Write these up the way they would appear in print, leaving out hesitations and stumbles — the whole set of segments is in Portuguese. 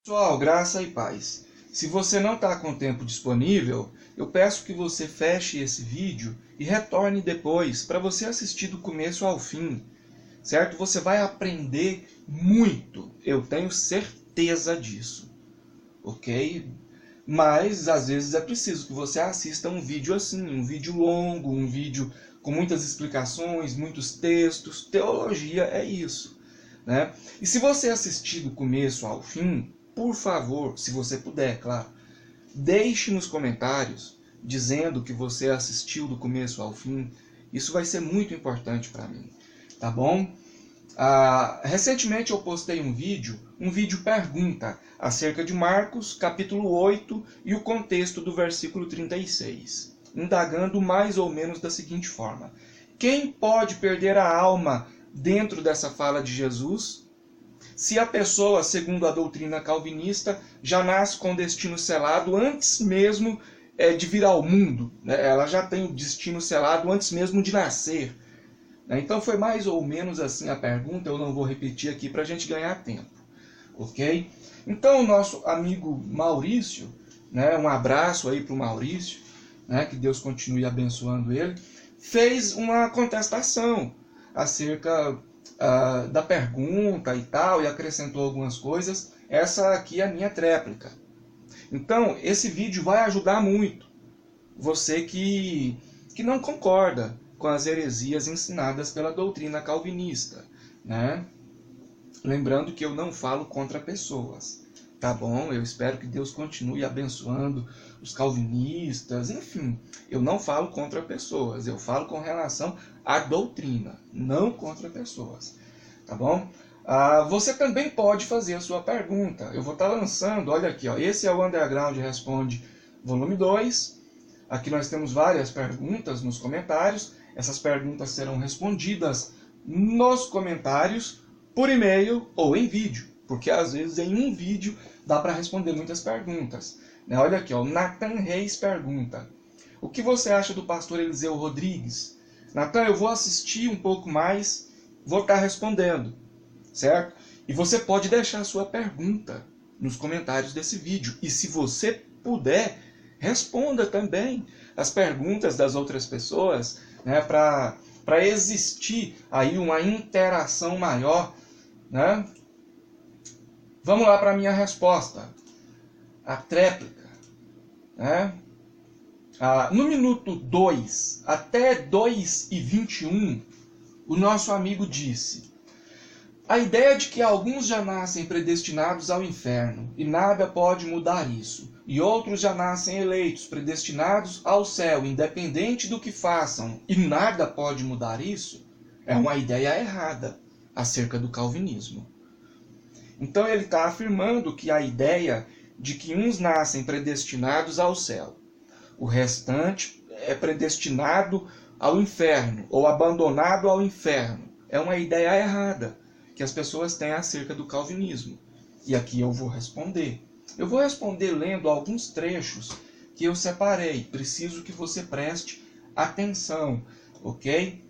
Pessoal, graça e paz. Se você não está com tempo disponível, eu peço que você feche esse vídeo e retorne depois para você assistir do começo ao fim, certo? Você vai aprender muito, eu tenho certeza disso, ok? Mas às vezes é preciso que você assista um vídeo assim, um vídeo longo, um vídeo com muitas explicações, muitos textos. Teologia é isso, né? E se você assistir do começo ao fim, por favor, se você puder, claro, deixe nos comentários dizendo que você assistiu do começo ao fim. Isso vai ser muito importante para mim, tá bom? Recentemente eu postei um vídeo pergunta, acerca de Marcos, capítulo 8 e o contexto do versículo 36, indagando mais ou menos da seguinte forma: quem pode perder a alma dentro dessa fala de Jesus? Se a pessoa, segundo a doutrina calvinista, já nasce com destino selado antes mesmo de vir ao mundo, né? Ela já tem o destino selado antes mesmo de nascer. Então foi mais ou menos assim a pergunta, eu não vou repetir aqui para a gente ganhar tempo, ok? Então o nosso amigo Maurício, né, um abraço aí para o Maurício, né, que Deus continue abençoando ele, fez uma contestação acerca da pergunta e tal, e acrescentou algumas coisas. Essa aqui é a minha tréplica. Então esse vídeo vai ajudar muito você que não concorda com as heresias ensinadas pela doutrina calvinista, né? Lembrando que eu não falo contra pessoas, tá bom? Eu espero que Deus continue abençoando os calvinistas, enfim. Eu não falo contra pessoas, eu falo com relação à doutrina, não contra pessoas, tá bom? Você também pode fazer a sua pergunta. Eu vou estar lançando, olha aqui, ó, esse é o Underground Responde volume 2. Aqui nós temos várias perguntas nos comentários. Essas perguntas serão respondidas nos comentários, por e-mail ou em vídeo, porque às vezes em um vídeo dá para responder muitas perguntas. Olha aqui, ó, Nathan Reis pergunta: o que você acha do pastor Eliseu Rodrigues? Nathan, eu vou assistir um pouco mais, vou estar respondendo, certo? E você pode deixar a sua pergunta nos comentários desse vídeo. E se você puder, responda também as perguntas das outras pessoas, né, para existir aí uma interação maior, né? Vamos lá para a minha resposta. A tréplica, né? No minuto 2 até 2:21, o nosso amigo disse: a ideia de que alguns já nascem predestinados ao inferno e nada pode mudar isso, e outros já nascem eleitos, predestinados ao céu, independente do que façam, e nada pode mudar isso, é uma ideia errada acerca do calvinismo. Então ele está afirmando que a ideia de que uns nascem predestinados ao céu, o restante é predestinado ao inferno, ou abandonado ao inferno, é uma ideia errada que as pessoas têm acerca do calvinismo. E aqui eu vou responder. Eu vou responder lendo alguns trechos que eu separei. Preciso que você preste atenção, ok?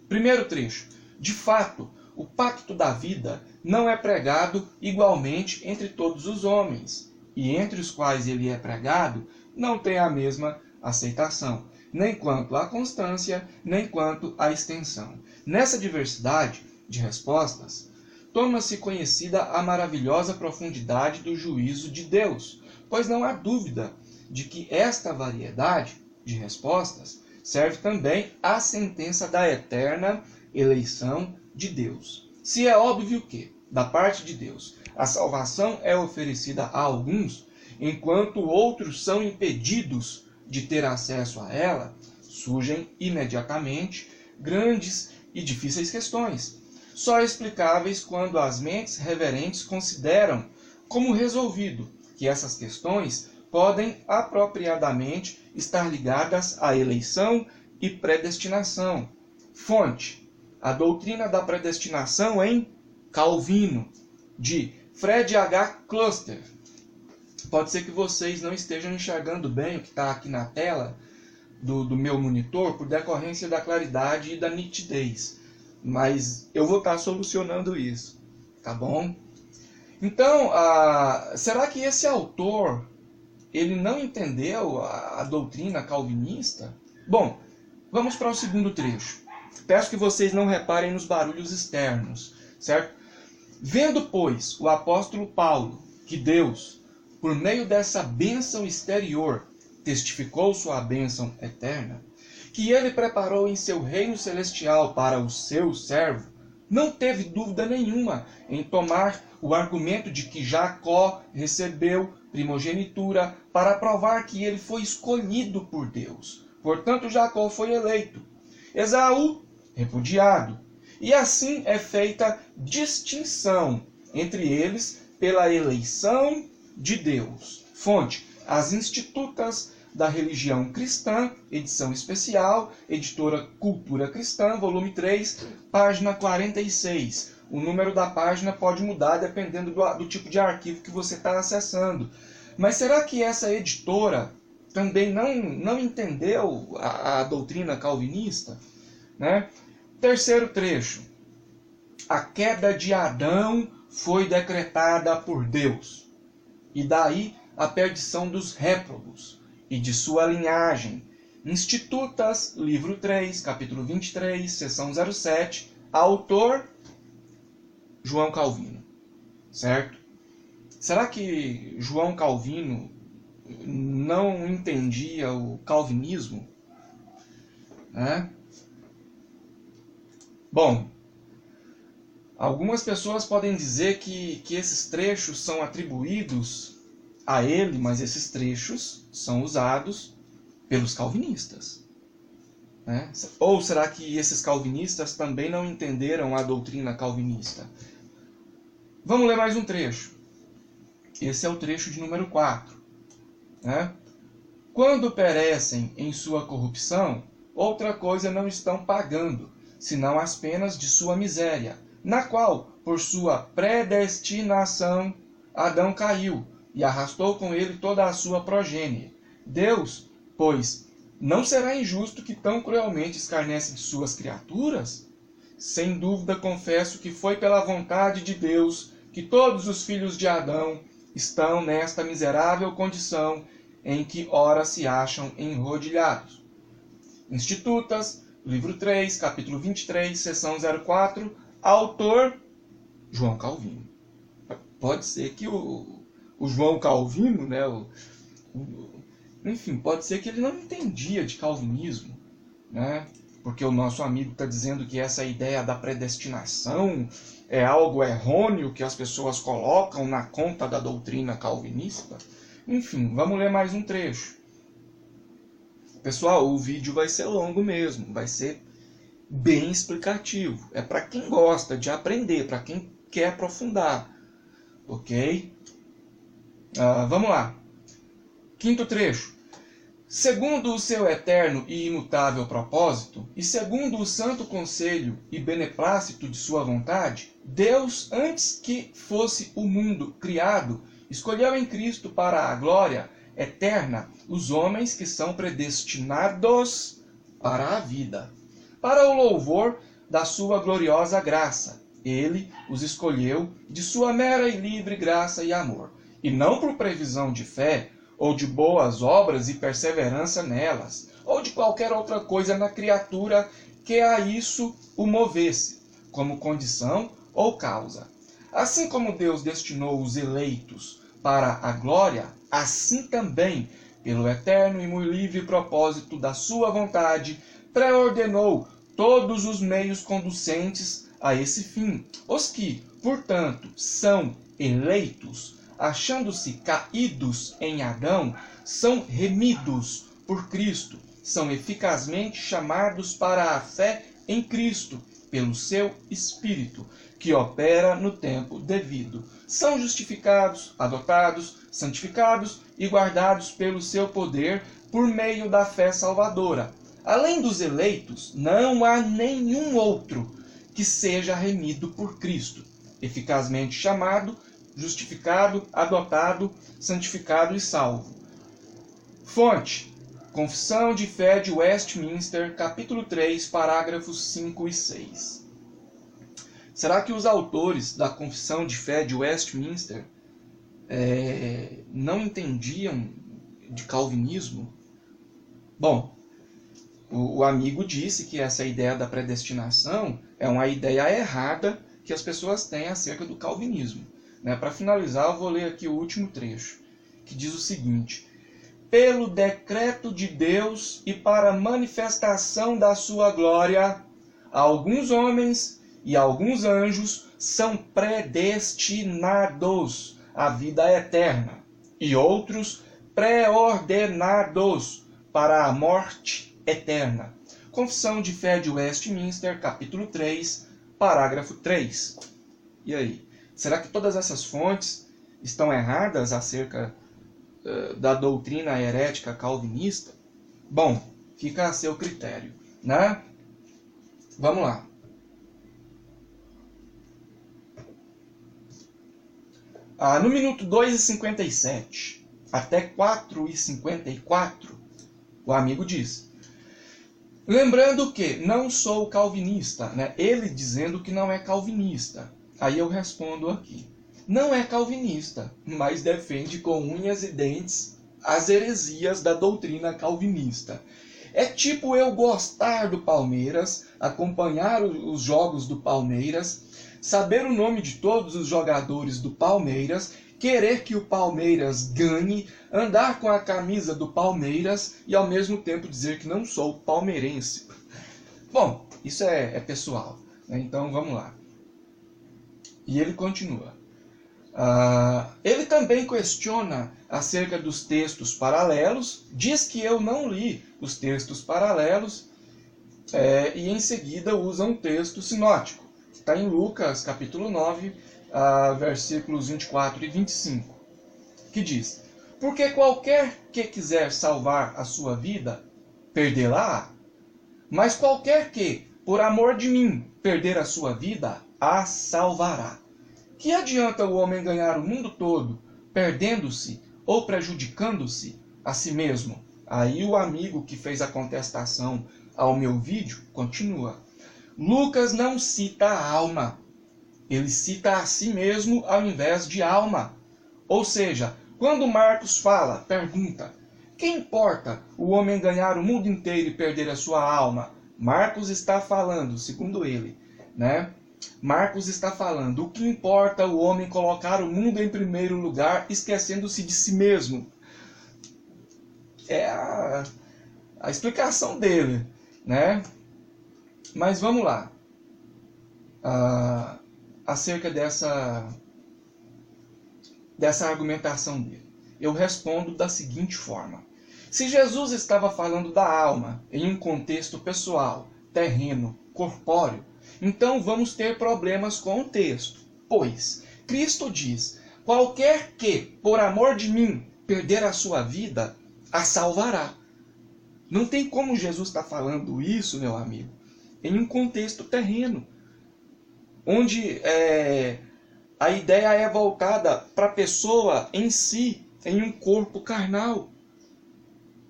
Primeiro trecho. De fato, o pacto da vida não é pregado igualmente entre todos os homens, e entre os quais ele é pregado não tem a mesma aceitação, nem quanto à constância, nem quanto à extensão. Nessa diversidade de respostas, torna-se conhecida a maravilhosa profundidade do juízo de Deus, pois não há dúvida de que esta variedade de respostas serve também à sentença da eterna eleição de Deus. Se é óbvio que, da parte de Deus, a salvação é oferecida a alguns, enquanto outros são impedidos de ter acesso a ela, surgem imediatamente grandes e difíceis questões, só explicáveis quando as mentes reverentes consideram como resolvido que essas questões podem apropriadamente estar ligadas à eleição e predestinação. Fonte: a doutrina da predestinação em Calvino, de Fred H. Cluster. Pode ser que vocês não estejam enxergando bem o que está aqui na tela do meu monitor, por decorrência da claridade e da nitidez. Mas eu vou estar solucionando isso, tá bom? Então, será que esse autor ele não entendeu a doutrina calvinista? Bom, vamos para o segundo trecho. Peço que vocês não reparem nos barulhos externos, certo? Vendo, pois, o apóstolo Paulo que Deus, por meio dessa bênção exterior, testificou sua bênção eterna, que ele preparou em seu reino celestial para o seu servo, não teve dúvida nenhuma em tomar o argumento de que Jacó recebeu primogenitura para provar que ele foi escolhido por Deus. Portanto, Jacó foi eleito. Esaú, repudiado. E assim é feita distinção entre eles pela eleição de Deus. Fonte: As Institutas da Religião Cristã, edição especial, editora Cultura Cristã, volume 3, página 46. O número da página pode mudar dependendo do tipo de arquivo que você está acessando. Mas será que essa editora também não entendeu a doutrina calvinista? Né? Terceiro trecho. A queda de Adão foi decretada por Deus. E daí a perdição dos réprobos e de sua linhagem. Institutas, livro 3, capítulo 23, seção 07, autor João Calvino. Certo? Será que João Calvino não entendia o calvinismo? Bom, algumas pessoas podem dizer que esses trechos são atribuídos a ele, mas esses trechos são usados pelos calvinistas. Ou será que esses calvinistas também não entenderam a doutrina calvinista? Vamos ler mais um trecho. Esse é o trecho de número 4. Quando perecem em sua corrupção, outra coisa não estão pagando, senão as penas de sua miséria, na qual, por sua predestinação, Adão caiu, e arrastou com ele toda a sua progênie. Deus, pois, não será injusto que tão cruelmente escarnece de suas criaturas? Sem dúvida confesso que foi pela vontade de Deus que todos os filhos de Adão estão nesta miserável condição em que ora se acham enrodilhados. Institutas, livro 3, capítulo 23, seção 04, autor João Calvino. Pode ser que o João Calvino, enfim, pode ser que ele não entendia de calvinismo, porque o nosso amigo está dizendo que essa ideia da predestinação é algo errôneo que as pessoas colocam na conta da doutrina calvinista. Enfim, vamos ler mais um trecho. Pessoal, o vídeo vai ser longo mesmo, vai ser bem explicativo. É para quem gosta de aprender, para quem quer aprofundar. Ok? Vamos lá. Quinto trecho. Segundo o seu eterno e imutável propósito, e segundo o santo conselho e beneplácito de sua vontade, Deus, antes que fosse o mundo criado, escolheu em Cristo para a glória eterna os homens que são predestinados para a vida, para o louvor da sua gloriosa graça. Ele os escolheu de sua mera e livre graça e amor, e não por previsão de fé, ou de boas obras e perseverança nelas, ou de qualquer outra coisa na criatura que a isso o movesse, como condição ou causa. Assim como Deus destinou os eleitos para a glória, assim também, pelo eterno e muito livre propósito da sua vontade, preordenou todos os meios conducentes a esse fim. Os que, portanto, são eleitos, achando-se caídos em Adão, são remidos por Cristo, são eficazmente chamados para a fé em Cristo, pelo seu Espírito, que opera no tempo devido. São justificados, adotados, santificados e guardados pelo seu poder por meio da fé salvadora. Além dos eleitos, não há nenhum outro que seja remido por Cristo, eficazmente chamado, justificado, adotado, santificado e salvo. Fonte: Confissão de Fé de Westminster, capítulo 3, parágrafos 5 e 6. Será que os autores da Confissão de Fé de Westminster não entendiam de calvinismo? Bom, o amigo disse que essa ideia da predestinação é uma ideia errada que as pessoas têm acerca do calvinismo. Para finalizar, eu vou ler aqui o último trecho, que diz o seguinte: pelo decreto de Deus e para manifestação da sua glória, alguns homens e alguns anjos são predestinados à vida eterna, e outros pré-ordenados para a morte eterna. Confissão de Fé de Westminster, capítulo 3, parágrafo 3. E aí? Será que todas essas fontes estão erradas acerca da doutrina herética calvinista? Bom, fica a seu critério, né? Vamos lá. No minuto 2:57 até 4:54, o amigo diz: lembrando que não sou calvinista, né? Ele dizendo que não é calvinista. Aí eu respondo aqui: não é calvinista, mas defende com unhas e dentes as heresias da doutrina calvinista. É tipo eu gostar do Palmeiras, acompanhar os jogos do Palmeiras, saber o nome de todos os jogadores do Palmeiras, querer que o Palmeiras ganhe, andar com a camisa do Palmeiras e ao mesmo tempo dizer que não sou palmeirense. Bom, isso é pessoal, né? Então vamos lá. E ele continua. Ele também questiona acerca dos textos paralelos, diz que eu não li os textos paralelos e em seguida usa um texto sinótico, que está em Lucas capítulo 9, versículos 24 e 25, que diz: porque qualquer que quiser salvar a sua vida, perdê-la-á, mas qualquer que, por amor de mim, perder a sua vida, a salvará. Que adianta o homem ganhar o mundo todo, perdendo-se ou prejudicando-se a si mesmo? Aí o amigo que fez a contestação ao meu vídeo continua: Lucas não cita a alma, ele cita a si mesmo ao invés de alma. Ou seja, quando Marcos fala, pergunta: que importa o homem ganhar o mundo inteiro e perder a sua alma? Marcos está falando, segundo ele, né? Marcos está falando: o que importa o homem colocar o mundo em primeiro lugar, esquecendo-se de si mesmo? É a explicação dele, né? Mas vamos lá. Acerca dessa argumentação dele, eu respondo da seguinte forma: se Jesus estava falando da alma em um contexto pessoal, terreno, corpóreo, então vamos ter problemas com o texto, pois Cristo diz: qualquer que, por amor de mim, perder a sua vida, a salvará. Não tem como Jesus estar falando isso, meu amigo, em um contexto terreno, onde a ideia é voltada para a pessoa em si, em um corpo carnal,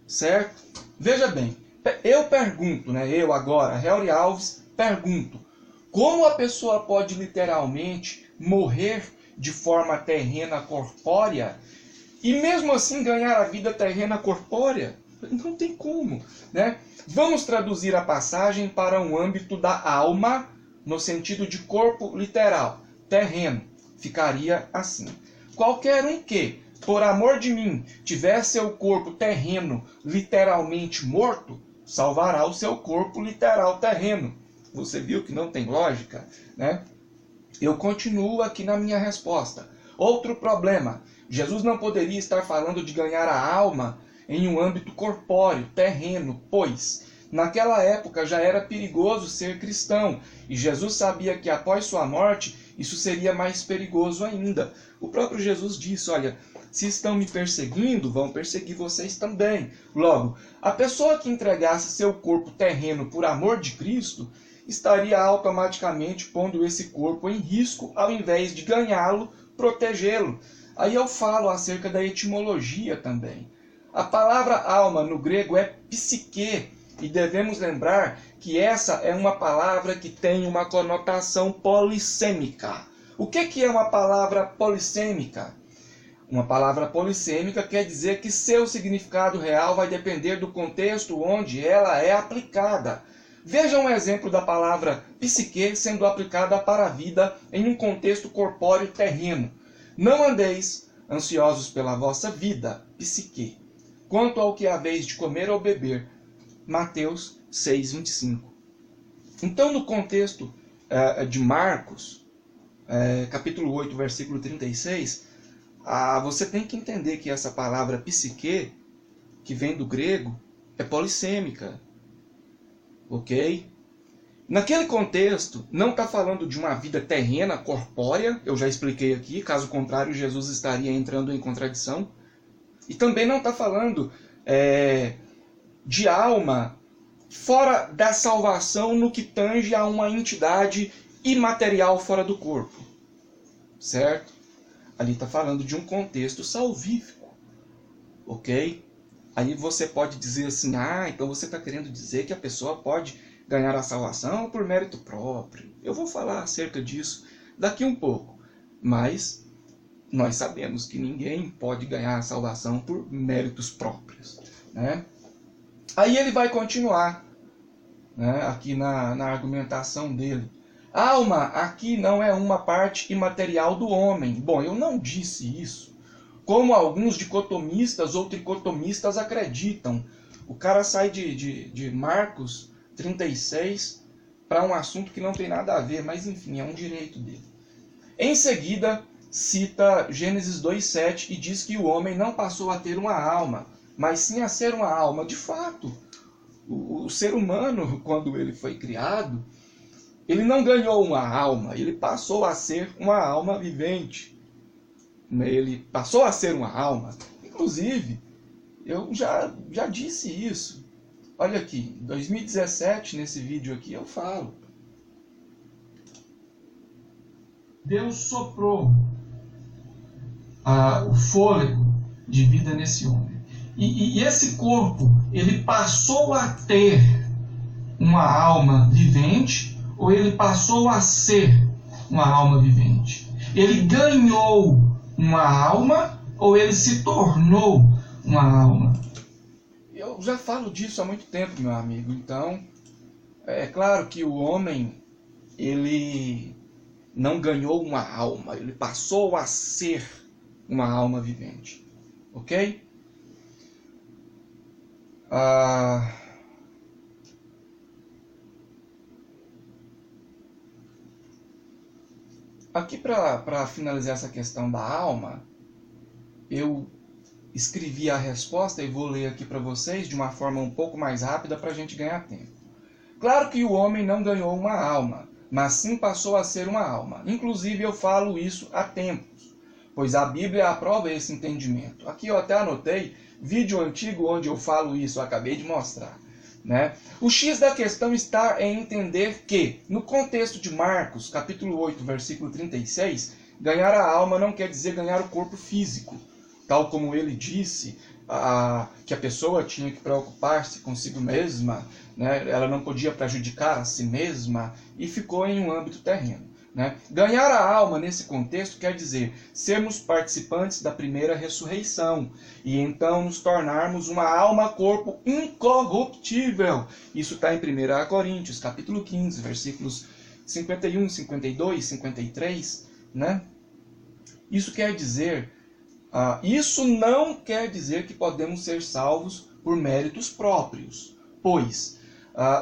certo? Veja bem, eu pergunto, né? Eu agora, Helry Alves, pergunto: como a pessoa pode literalmente morrer de forma terrena corpórea e mesmo assim ganhar a vida terrena corpórea? Não tem como, né? Vamos traduzir a passagem para um âmbito da alma, no sentido de corpo literal, terreno. Ficaria assim: qualquer um que, por amor de mim, tiver seu corpo terreno literalmente morto, salvará o seu corpo literal terreno. Você viu que não tem lógica, né? Eu continuo aqui na minha resposta. Outro problema: Jesus não poderia estar falando de ganhar a alma em um âmbito corpóreo, terreno, pois naquela época já era perigoso ser cristão, e Jesus sabia que após sua morte isso seria mais perigoso ainda. O próprio Jesus disse: olha, se estão me perseguindo, vão perseguir vocês também. Logo, a pessoa que entregasse seu corpo terreno por amor de Cristo estaria automaticamente pondo esse corpo em risco, ao invés de ganhá-lo, protegê-lo. Aí eu falo acerca da etimologia também. A palavra alma no grego é psique, E devemos lembrar que essa é uma palavra que tem uma conotação polissêmica. O que é uma palavra polissêmica? Uma palavra polissêmica quer dizer que seu significado real vai depender do contexto onde ela é aplicada. Veja um exemplo da palavra psique sendo aplicada para a vida em um contexto corpóreo terreno. Não andeis ansiosos pela vossa vida, psique, quanto ao que haveis de comer ou beber. Mateus 6:25. Então, no contexto de Marcos, capítulo 8, versículo 36, você tem que entender que essa palavra psique, que vem do grego, é polissêmica. Ok? Naquele contexto, não está falando de uma vida terrena, corpórea, eu já expliquei aqui, caso contrário, Jesus estaria entrando em contradição. E também não está falando de alma fora da salvação no que tange a uma entidade imaterial fora do corpo. Certo? Ali está falando de um contexto salvífico. Ok? Aí você pode dizer assim, então você está querendo dizer que a pessoa pode ganhar a salvação por mérito próprio. Eu vou falar acerca disso daqui um pouco. Mas nós sabemos que ninguém pode ganhar a salvação por méritos próprios. Né? Aí ele vai continuar, né, aqui na argumentação dele. Alma aqui não é uma parte imaterial do homem. Bom, eu não disse isso, como alguns dicotomistas ou tricotomistas acreditam. O cara sai de Marcos 36 para um assunto que não tem nada a ver, mas enfim, é um direito dele. Em seguida, cita Gênesis 2:7 e diz que o homem não passou a ter uma alma, mas sim a ser uma alma. De fato, o ser humano, quando ele foi criado, ele não ganhou uma alma, ele passou a ser uma alma vivente. Ele passou a ser uma alma. Inclusive, eu já disse isso. Olha aqui, em 2017, nesse vídeo aqui, eu falo. Deus soprou o fôlego de vida nesse homem. E esse corpo, ele passou a ter uma alma vivente, ou ele passou a ser uma alma vivente? Ele ganhou uma alma, ou ele se tornou uma alma? Eu já falo disso há muito tempo, meu amigo. Então, é claro que o homem, ele não ganhou uma alma, ele passou a ser uma alma vivente. Ok? Aqui, para finalizar essa questão da alma, eu escrevi a resposta e vou ler aqui para vocês de uma forma um pouco mais rápida para a gente ganhar tempo. Claro que o homem não ganhou uma alma, mas sim passou a ser uma alma. Inclusive eu falo isso há tempos, pois a Bíblia aprova esse entendimento. Aqui eu até anotei vídeo antigo onde eu falo isso, eu acabei de mostrar. Né? O X da questão está em entender que, no contexto de Marcos, capítulo 8, versículo 36, ganhar a alma não quer dizer ganhar o corpo físico, tal como ele disse, que a pessoa tinha que preocupar-se consigo mesma, né? Ela não podia prejudicar a si mesma, e ficou em um âmbito terreno. Né? Ganhar a alma nesse contexto quer dizer sermos participantes da primeira ressurreição e então nos tornarmos uma alma-corpo incorruptível. Isso está em 1 Coríntios, capítulo 15, versículos 51, 52, 53. Né? Isso quer dizer, isso não quer dizer que podemos ser salvos por méritos próprios, pois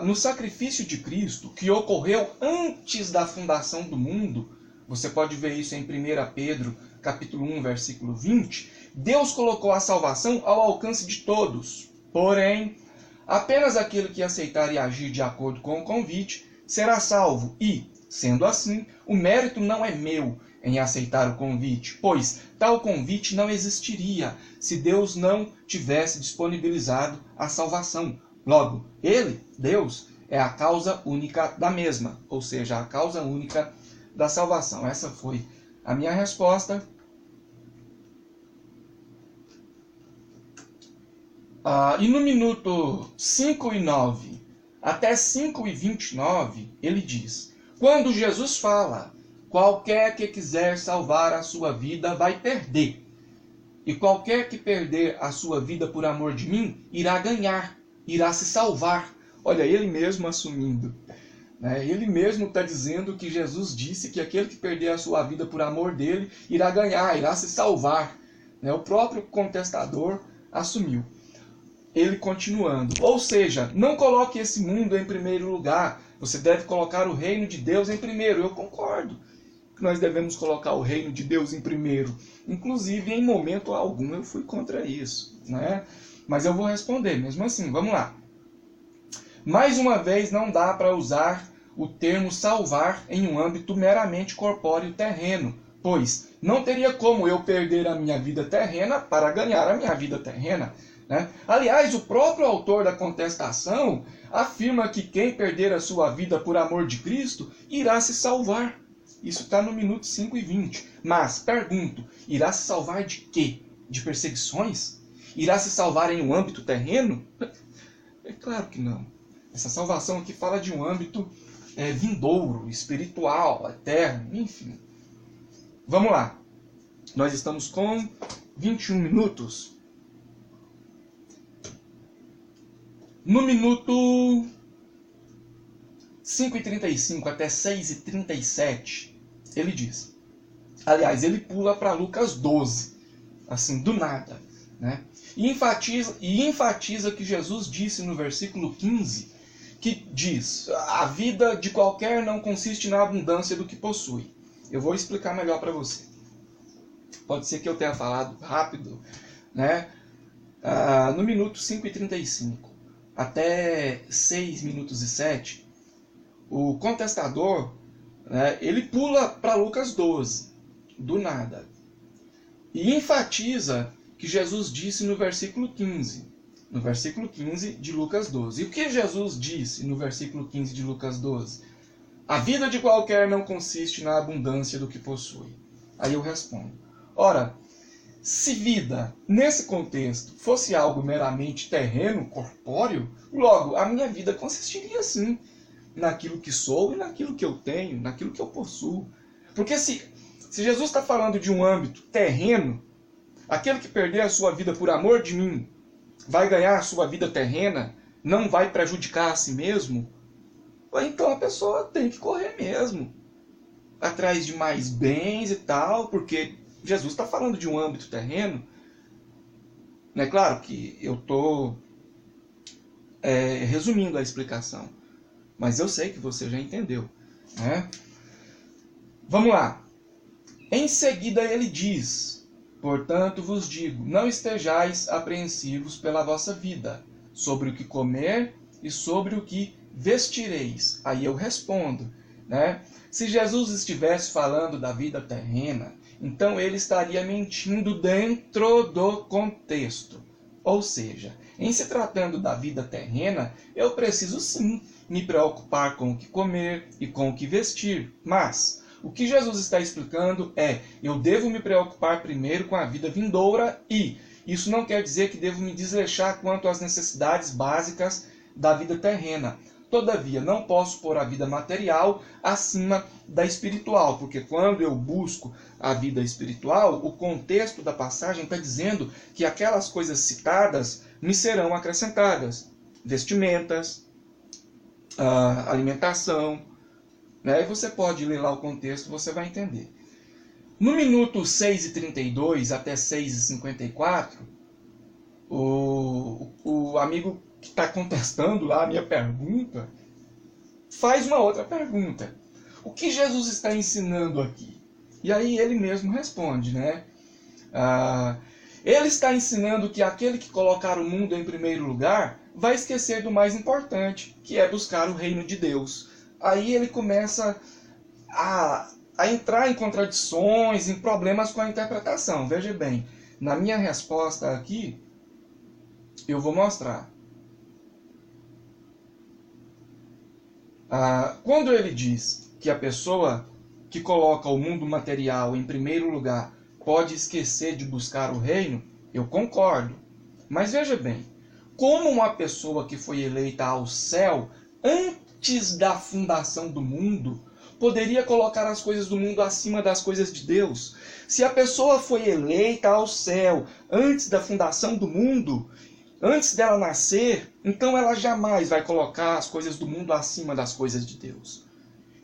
no sacrifício de Cristo, que ocorreu antes da fundação do mundo, você pode ver isso em 1 Pedro, capítulo 1, versículo 20, Deus colocou a salvação ao alcance de todos. Porém, apenas aquele que aceitar e agir de acordo com o convite será salvo. E, sendo assim, o mérito não é meu em aceitar o convite, pois tal convite não existiria se Deus não tivesse disponibilizado a salvação. Logo, ele, Deus, é a causa única da mesma, ou seja, a causa única da salvação. Essa foi a minha resposta. E no minuto 5:09 até 5:29, ele diz: quando Jesus fala, qualquer que quiser salvar a sua vida vai perder. E qualquer que perder a sua vida por amor de mim, irá ganhar, irá se salvar. Olha, ele mesmo assumindo. Ele mesmo está dizendo que Jesus disse que aquele que perder a sua vida por amor dele, irá ganhar, irá se salvar. O próprio contestador assumiu. Ele continuando. Ou seja, não coloque esse mundo em primeiro lugar. Você deve colocar o reino de Deus em primeiro. Eu concordo que nós devemos colocar o reino de Deus em primeiro. Inclusive, em momento algum, eu fui contra isso. Mas eu vou responder mesmo assim. Vamos lá. Mais uma vez, não dá para usar o termo salvar em um âmbito meramente corpóreo terreno, pois não teria como eu perder a minha vida terrena para ganhar a minha vida terrena. Aliás, o próprio autor da contestação afirma que quem perder a sua vida por amor de Cristo irá se salvar. Isso está no minuto 5:20. Mas, pergunto, irá se salvar de quê? De perseguições? Irá se salvar em um âmbito terreno? É claro que não. Essa salvação aqui fala de um âmbito vindouro, espiritual, eterno, enfim. Vamos lá. Nós estamos com 21 minutos. No minuto 5:35 até 6:37, ele diz. Aliás, ele pula para Lucas 12, assim, do nada. E enfatiza que Jesus disse no versículo 15, que diz, a vida de qualquer não consiste na abundância do que possui. Eu vou explicar melhor para você. Pode ser que eu tenha falado rápido. No minuto 5:35 até 6 minutos e 7, o contestador, ele pula para Lucas 12, do nada. E enfatiza que Jesus disse no versículo 15. No versículo 15 de Lucas 12. E o que Jesus disse no versículo 15 de Lucas 12? A vida de qualquer não consiste na abundância do que possui. Aí eu respondo. Ora, se vida, nesse contexto, fosse algo meramente terreno, corpóreo, logo, a minha vida consistiria sim naquilo que sou e naquilo que eu tenho, naquilo que eu possuo. Porque se Jesus está falando de um âmbito terreno, aquele que perder a sua vida por amor de mim vai ganhar a sua vida terrena, não vai prejudicar a si mesmo, então a pessoa tem que correr mesmo atrás de mais bens e tal, porque Jesus está falando de um âmbito terreno. Claro que eu estou resumindo a explicação, mas eu sei que você já entendeu. Vamos lá. Em seguida ele diz: portanto vos digo, não estejais apreensivos pela vossa vida, sobre o que comer e sobre o que vestireis. Aí eu respondo, se Jesus estivesse falando da vida terrena, então ele estaria mentindo dentro do contexto. Ou seja, em se tratando da vida terrena, eu preciso sim me preocupar com o que comer e com o que vestir. Mas o que Jesus está explicando eu devo me preocupar primeiro com a vida vindoura, e isso não quer dizer que devo me desleixar quanto às necessidades básicas da vida terrena. Todavia, não posso pôr a vida material acima da espiritual, porque quando eu busco a vida espiritual, o contexto da passagem está dizendo que aquelas coisas citadas me serão acrescentadas. Vestimentas, alimentação. E você pode ler lá o contexto, você vai entender. No minuto 6:32 até 6:54, o amigo que está contestando lá a minha pergunta faz uma outra pergunta. O que Jesus está ensinando aqui? E aí ele mesmo responde, ele está ensinando que aquele que colocar o mundo em primeiro lugar vai esquecer do mais importante, que é buscar o reino de Deus. Aí ele começa a entrar em contradições, em problemas com a interpretação. Veja bem, na minha resposta aqui, eu vou mostrar. Quando ele diz que a pessoa que coloca o mundo material em primeiro lugar pode esquecer de buscar o reino, eu concordo. Mas veja bem, como uma pessoa que foi eleita ao céu antes da fundação do mundo poderia colocar as coisas do mundo acima das coisas de Deus? Se a pessoa foi eleita ao céu antes da fundação do mundo, antes dela nascer, então ela jamais vai colocar as coisas do mundo acima das coisas de Deus.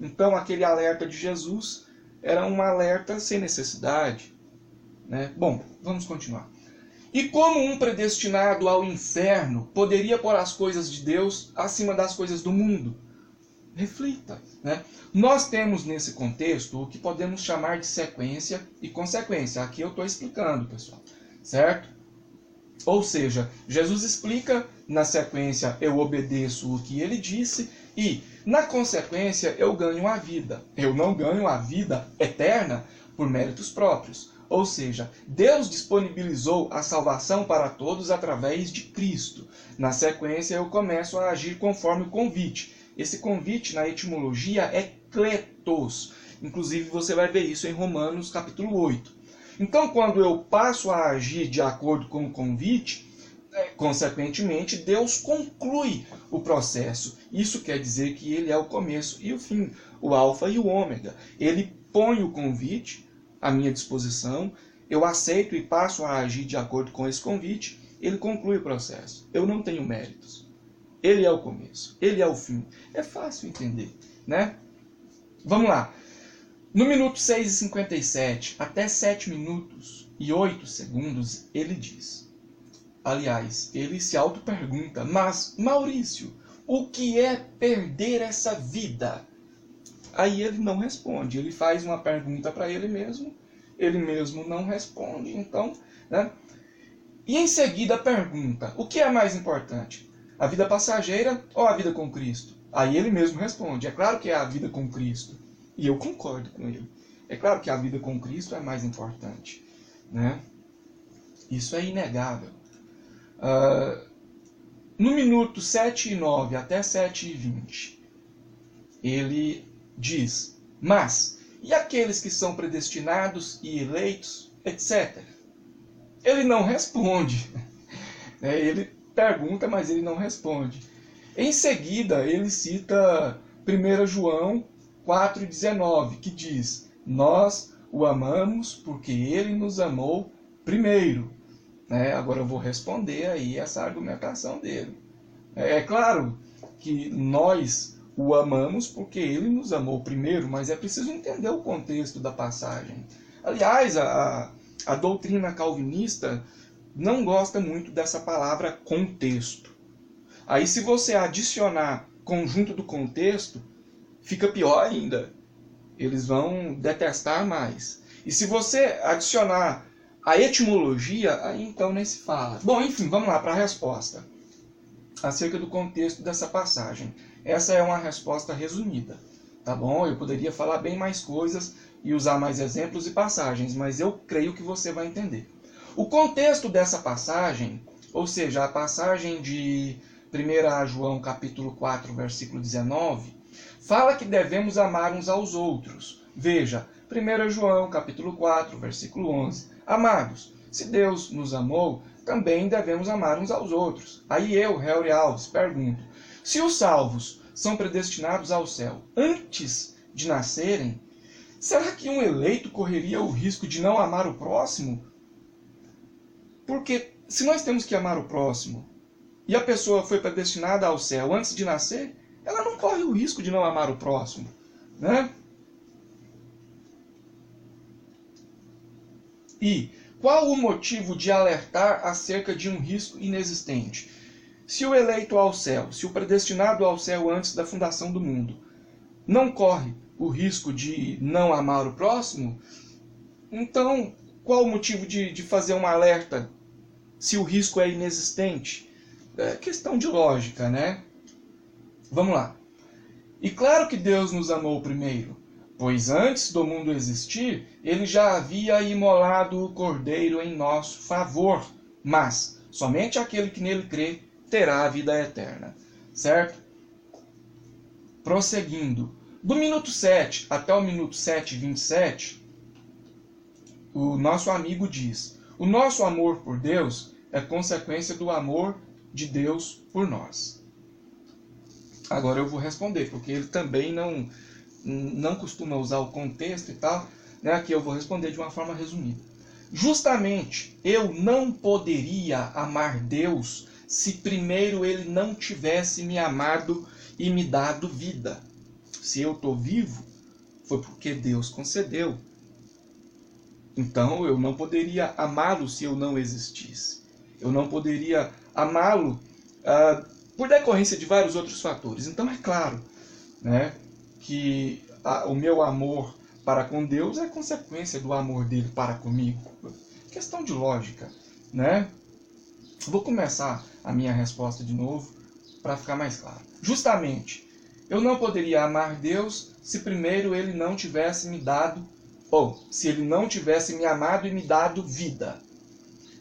Então aquele alerta de Jesus era um alerta sem necessidade, né? Bom, vamos continuar. E como um predestinado ao inferno poderia pôr as coisas de Deus acima das coisas do mundo? Reflita, né? Nós temos nesse contexto o que podemos chamar de sequência e consequência. Aqui eu estou explicando, pessoal, certo? Ou seja, Jesus explica, na sequência eu obedeço o que ele disse e, na consequência, eu ganho a vida. Eu não ganho a vida eterna por méritos próprios. Ou seja, Deus disponibilizou a salvação para todos através de Cristo. Na sequência eu começo a agir conforme o convite. Esse convite, na etimologia, é kletos. Inclusive, você vai ver isso em Romanos, capítulo 8. Então, quando eu passo a agir de acordo com o convite, consequentemente, Deus conclui o processo. Isso quer dizer que ele é o começo e o fim, o alfa e o ômega. Ele põe o convite à minha disposição, eu aceito e passo a agir de acordo com esse convite, ele conclui o processo. Eu não tenho méritos. Ele é o começo, ele é o fim. É fácil entender, né? Vamos lá. No minuto 6:57, até 7 minutos e 8 segundos, ele diz. Aliás, ele se auto-pergunta, mas, Maurício, o que é perder essa vida? Aí ele não responde, ele faz uma pergunta para ele mesmo não responde, então, né? E em seguida pergunta, o que é mais importante? A vida passageira ou a vida com Cristo? Aí ele mesmo responde, é claro que é a vida com Cristo. E eu concordo com ele. É claro que a vida com Cristo é mais importante, né? Isso é inegável. No minuto 7:09 até 7:20, ele diz, mas, e aqueles que são predestinados e eleitos, etc.? Ele não responde. Ele pergunta, mas ele não responde. Em seguida, ele cita 1 João 4:19, que diz, nós o amamos porque ele nos amou primeiro. Agora eu vou responder aí essa argumentação dele. É claro que nós o amamos porque ele nos amou primeiro, mas é preciso entender o contexto da passagem. Aliás, a doutrina calvinista não gosta muito dessa palavra contexto. Aí se você adicionar conjunto do contexto, fica pior ainda. Eles vão detestar mais. E se você adicionar a etimologia, aí então nem se fala. Bom, enfim, vamos lá para a resposta. Acerca do contexto dessa passagem. Essa é uma resposta resumida, tá bom? Eu poderia falar bem mais coisas e usar mais exemplos e passagens, mas eu creio que você vai entender. O contexto dessa passagem, ou seja, a passagem de 1 João capítulo 4, versículo 19, fala que devemos amar uns aos outros. Veja, 1 João capítulo 4, versículo 11. Amados, se Deus nos amou, também devemos amar uns aos outros. Aí eu, Helry Alves, pergunto, se os salvos são predestinados ao céu antes de nascerem, será que um eleito correria o risco de não amar o próximo? Porque se nós temos que amar o próximo e a pessoa foi predestinada ao céu antes de nascer, ela não corre o risco de não amar o próximo, né? E qual o motivo de alertar acerca de um risco inexistente? Se o eleito ao céu, se o predestinado ao céu antes da fundação do mundo, não corre o risco de não amar o próximo, então qual o motivo de fazer um alerta se o risco é inexistente? É questão de lógica, né? Vamos lá. E claro que Deus nos amou primeiro, pois antes do mundo existir, ele já havia imolado o Cordeiro em nosso favor, mas somente aquele que nele crê terá a vida eterna. Certo? Prosseguindo. Do minuto 7 até o minuto 7:27, o nosso amigo diz, o nosso amor por Deus é consequência do amor de Deus por nós. Agora eu vou responder, porque ele também não costuma usar o contexto e tal, né? Aqui eu vou responder de uma forma resumida. Justamente, eu não poderia amar Deus se primeiro ele não tivesse me amado e me dado vida. Se eu estou vivo, foi porque Deus concedeu. Então eu não poderia amá-lo se eu não existisse. Eu não poderia amá-lo por decorrência de vários outros fatores. Então é claro, né, que o meu amor para com Deus é consequência do amor dele para comigo. Questão de lógica, né? Vou começar a minha resposta de novo para ficar mais claro. Justamente, eu não poderia amar Deus se primeiro ele não tivesse me dado, ou se ele não tivesse me amado e me dado vida.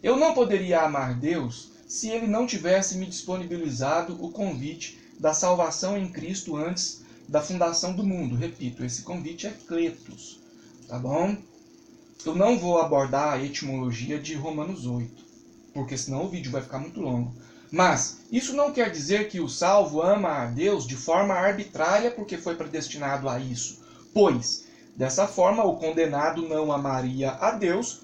Eu não poderia amar Deus se ele não tivesse me disponibilizado o convite da salvação em Cristo antes da fundação do mundo. Repito, esse convite é kletos, tá bom? Eu não vou abordar a etimologia de Romanos 8, porque senão o vídeo vai ficar muito longo. Mas isso não quer dizer que o salvo ama a Deus de forma arbitrária porque foi predestinado a isso. Pois, dessa forma, o condenado não amaria a Deus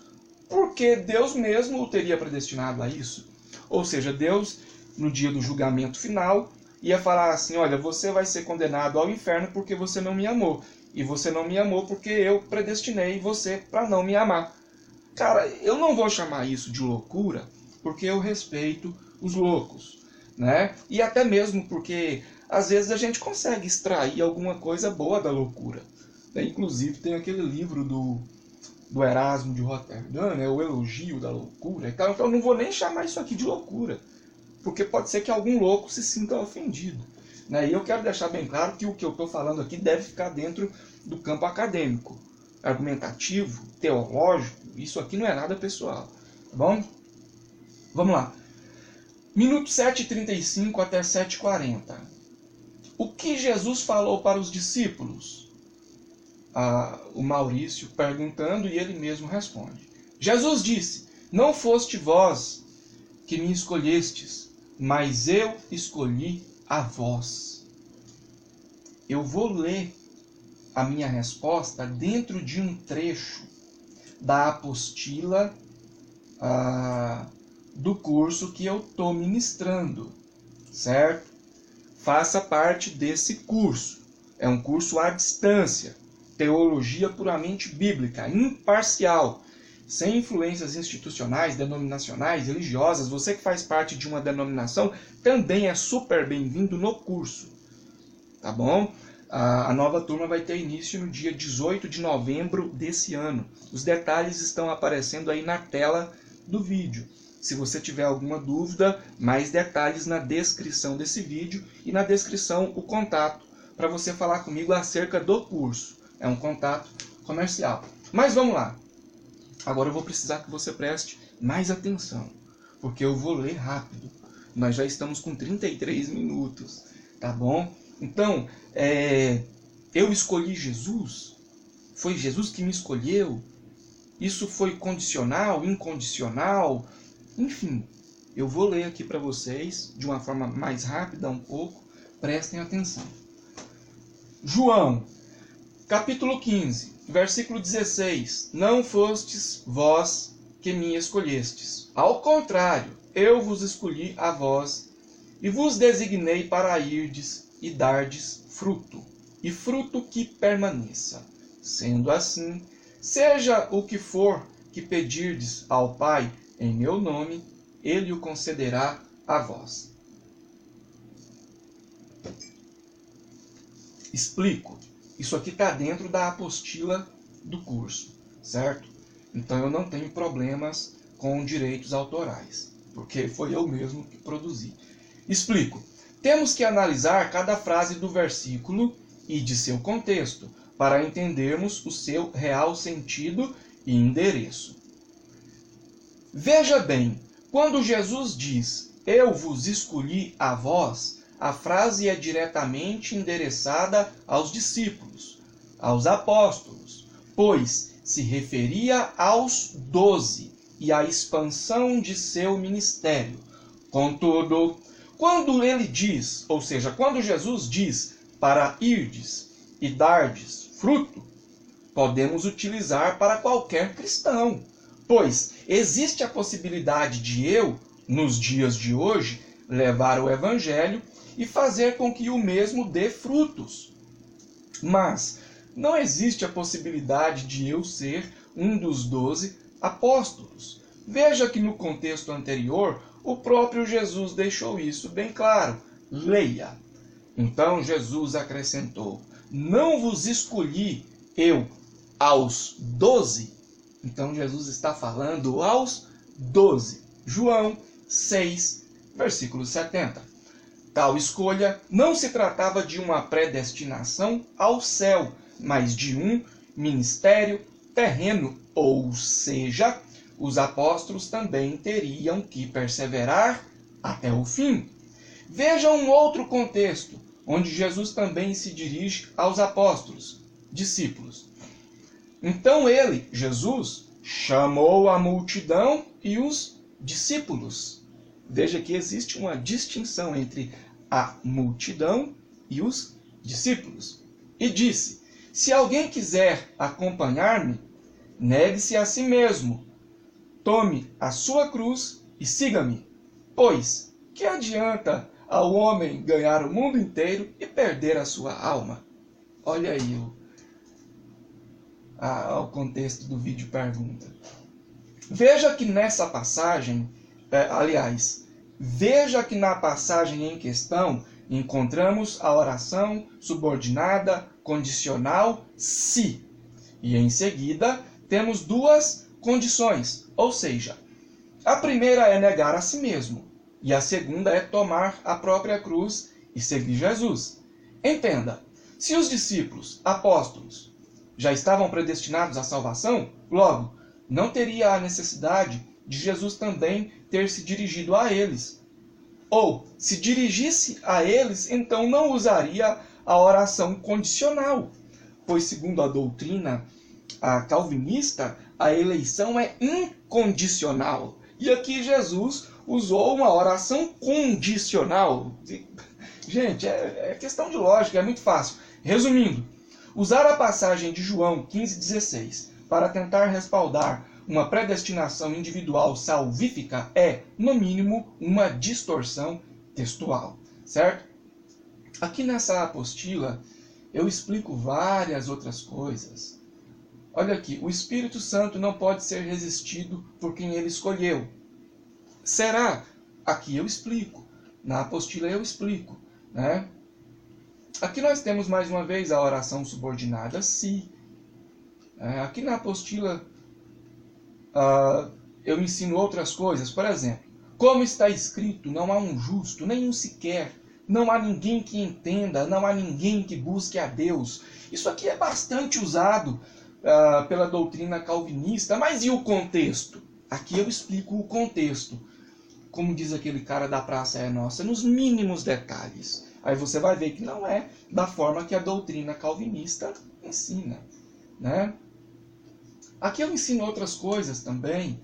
porque Deus mesmo o teria predestinado a isso. Ou seja, Deus, no dia do julgamento final, ia falar assim, olha, você vai ser condenado ao inferno porque você não me amou. E você não me amou porque eu predestinei você para não me amar. Cara, eu não vou chamar isso de loucura porque eu respeito os loucos, né? E até mesmo porque às vezes a gente consegue extrair alguma coisa boa da loucura. Inclusive tem aquele livro do Erasmo de Roterdã, né? O Elogio da Loucura. Então eu não vou nem chamar isso aqui de loucura, porque pode ser que algum louco se sinta ofendido, né? E eu quero deixar bem claro que o que eu estou falando aqui deve ficar dentro do campo acadêmico, argumentativo, teológico. Isso aqui não é nada pessoal, tá bom? Vamos lá. Minuto 7h35 até 7h40. O que Jesus falou para os discípulos? O Maurício perguntando e ele mesmo responde. Jesus disse, não foste vós que me escolhestes, mas eu escolhi a vós. Eu vou ler a minha resposta dentro de um trecho da apostila do curso que eu estou ministrando, certo? Faça parte desse curso. É um curso à distância, teologia puramente bíblica, imparcial, sem influências institucionais, denominacionais, religiosas. Você que faz parte de uma denominação também é super bem-vindo no curso, tá bom? A nova turma vai ter início no dia 18 de novembro desse ano. Os detalhes estão aparecendo aí na tela do vídeo. Se você tiver alguma dúvida, mais detalhes na descrição desse vídeo e na descrição o contato para você falar comigo acerca do curso. É um contato comercial. Mas vamos lá. Agora eu vou precisar que você preste mais atenção, porque eu vou ler rápido. Nós já estamos com 33 minutos, tá bom? Então, eu escolhi Jesus? Foi Jesus que me escolheu? Isso foi condicional, incondicional? Enfim, eu vou ler aqui para vocês de uma forma mais rápida um pouco. Prestem atenção. João, capítulo 15, versículo 16. Não fostes vós que me escolhestes. Ao contrário, eu vos escolhi a vós e vos designei para irdes e dardes fruto, e fruto que permaneça. Sendo assim, seja o que for que pedirdes ao Pai em meu nome, ele o concederá a vós. Explico. Isso aqui está dentro da apostila do curso, certo? Então eu não tenho problemas com direitos autorais, porque foi eu mesmo que produzi. Explico. Temos que analisar cada frase do versículo e de seu contexto, para entendermos o seu real sentido e endereço. Veja bem, quando Jesus diz, eu vos escolhi a vós, a frase é diretamente endereçada aos discípulos, aos apóstolos, pois se referia aos 12 e à expansão de seu ministério, Contudo, quando ele diz, ou seja, quando Jesus diz para irdes e dardes fruto, podemos utilizar para qualquer cristão, pois existe a possibilidade de eu, nos dias de hoje, levar o evangelho e fazer com que o mesmo dê frutos. Mas não existe a possibilidade de eu ser um dos 12 apóstolos. Veja que no contexto anterior, o próprio Jesus deixou isso bem claro. Leia. Então Jesus acrescentou: não vos escolhi eu aos 12. Então Jesus está falando aos 12. João 6, versículo 70. Tal escolha não se tratava de uma predestinação ao céu, mas de um ministério terreno, ou seja, os apóstolos também teriam que perseverar até o fim. Veja um outro contexto, onde Jesus também se dirige aos apóstolos, discípulos. Então ele, Jesus, chamou a multidão e os discípulos. Veja que existe uma distinção entre a multidão e os discípulos. E disse: se alguém quiser acompanhar-me, negue-se a si mesmo, tome a sua cruz e siga-me. Pois, que adianta ao homem ganhar o mundo inteiro e perder a sua alma? Olha aí o contexto do vídeo pergunta. Veja que nessa passagem, veja que na passagem em questão encontramos a oração subordinada condicional se. E em seguida temos duas condições, ou seja, a primeira é negar a si mesmo e a segunda é tomar a própria cruz e seguir Jesus. Entenda, se os discípulos, apóstolos, já estavam predestinados à salvação, logo, não teria a necessidade de Jesus também ter se dirigido a eles. Ou, se dirigisse a eles, então não usaria a oração condicional, pois, segundo a doutrina calvinista, a eleição é incondicional. E aqui Jesus usou uma oração condicional. Gente, é questão de lógica, é muito fácil. Resumindo, usar a passagem de João 15,16 para tentar respaldar uma predestinação individual salvífica é, no mínimo, uma distorção textual, certo? Aqui nessa apostila, eu explico várias outras coisas. Olha aqui, o Espírito Santo não pode ser resistido por quem ele escolheu. Será? Aqui eu explico. Na apostila eu explico, né? Aqui nós temos mais uma vez a oração subordinada se. Aqui na apostila eu ensino outras coisas. Por exemplo, como está escrito, não há um justo, nenhum sequer. Não há ninguém que entenda, não há ninguém que busque a Deus. Isso aqui é bastante usado pela doutrina calvinista. Mas e o contexto? Aqui eu explico o contexto. Como diz aquele cara da Praça é Nossa, nos mínimos detalhes. Aí você vai ver que não é da forma que a doutrina calvinista ensina, né? Aqui eu ensino outras coisas também,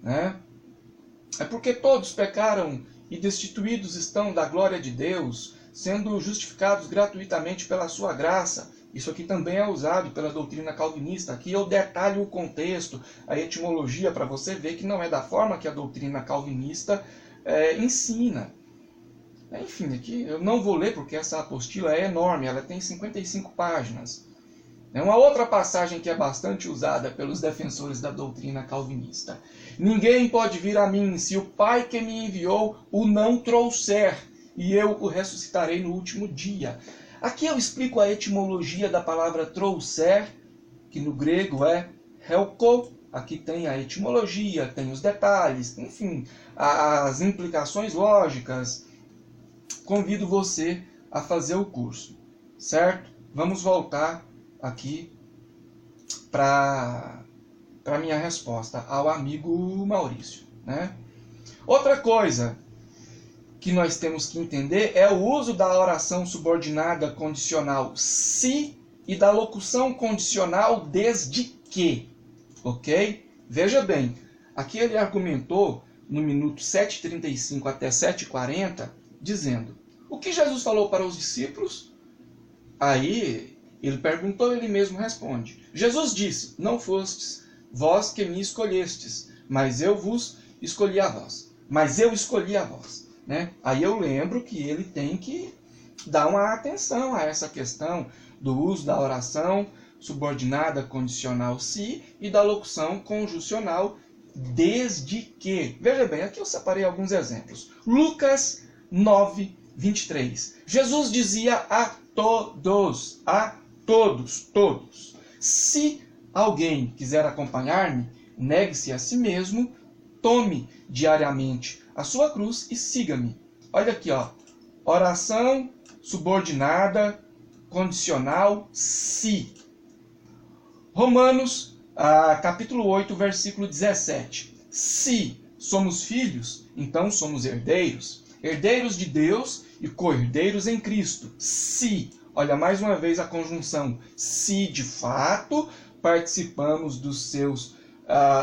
né? É porque todos pecaram e destituídos estão da glória de Deus, sendo justificados gratuitamente pela sua graça. Isso aqui também é usado pela doutrina calvinista. Aqui eu detalho o contexto, a etimologia, para você ver que não é da forma que a doutrina calvinista ensina. Enfim, aqui eu não vou ler porque essa apostila é enorme, ela tem 55 páginas. É uma outra passagem que é bastante usada pelos defensores da doutrina calvinista. Ninguém pode vir a mim se o Pai que me enviou o não trouxer, e eu o ressuscitarei no último dia. Aqui eu explico a etimologia da palavra trouxer, que no grego é helko. Aqui tem a etimologia, tem os detalhes, enfim, as implicações lógicas. Convido você a fazer o curso, certo? Vamos voltar aqui para a minha resposta ao amigo Maurício, né? Outra coisa que nós temos que entender é o uso da oração subordinada condicional se e da locução condicional desde que, ok? Veja bem, aqui ele argumentou no minuto 7h35 até 7h40, dizendo: o que Jesus falou para os discípulos? Aí ele perguntou, ele mesmo responde. Jesus disse: não fostes vós que me escolhestes, mas eu vos escolhi a vós. Mas eu escolhi a vós. Né? Aí eu lembro que ele tem que dar uma atenção a essa questão do uso da oração subordinada condicional se e da locução conjuncional desde que. Veja bem, aqui eu separei alguns exemplos. Lucas 9:23. Jesus dizia a todos, todos. Se alguém quiser acompanhar-me, negue-se a si mesmo, tome diariamente a sua cruz e siga-me. Olha aqui, ó. Oração subordinada condicional se. Romanos, capítulo 8, versículo 17. Se somos filhos, então somos herdeiros. Herdeiros de Deus e co-herdeiros em Cristo. Se, olha mais uma vez a conjunção. Se de fato participamos dos seus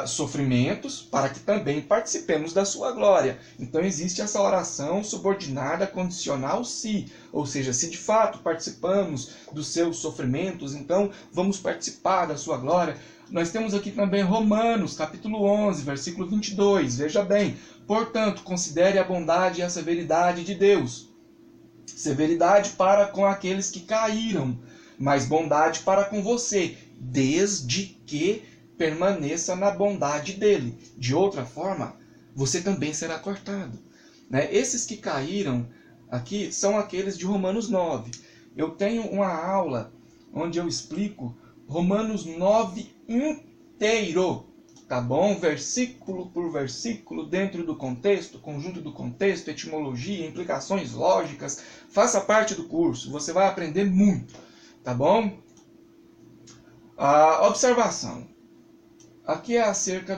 sofrimentos, para que também participemos da sua glória. Então existe essa oração subordinada condicional se, ou seja, se de fato participamos dos seus sofrimentos, então vamos participar da sua glória. Nós temos aqui também Romanos, capítulo 11, versículo 22. Veja bem, portanto, considere a bondade e a severidade de Deus. Severidade para com aqueles que caíram, mas bondade para com você, desde que permaneça na bondade dele. De outra forma, você também será cortado. Né? Esses que caíram aqui são aqueles de Romanos 9. Eu tenho uma aula onde eu explico Romanos 9 inteiro. Tá bom? Versículo por versículo, dentro do contexto, conjunto do contexto, etimologia, implicações lógicas. Faça parte do curso, você vai aprender muito. Tá bom? Observação. Aqui é acerca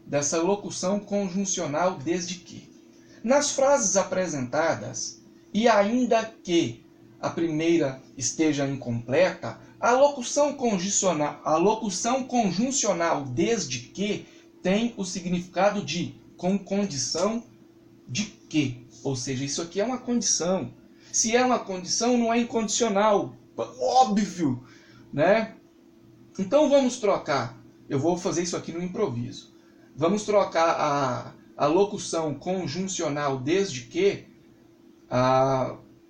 dessa locução conjuncional desde que. Nas frases apresentadas, e ainda que a primeira esteja incompleta, a locução conjuncional desde que tem o significado de com condição de que. Ou seja, isso aqui é uma condição. Se é uma condição, não é incondicional. Óbvio, né? Então vamos trocar. Eu vou fazer isso aqui no improviso. Vamos trocar a locução conjuncional desde que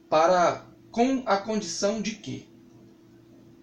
para com a condição de que.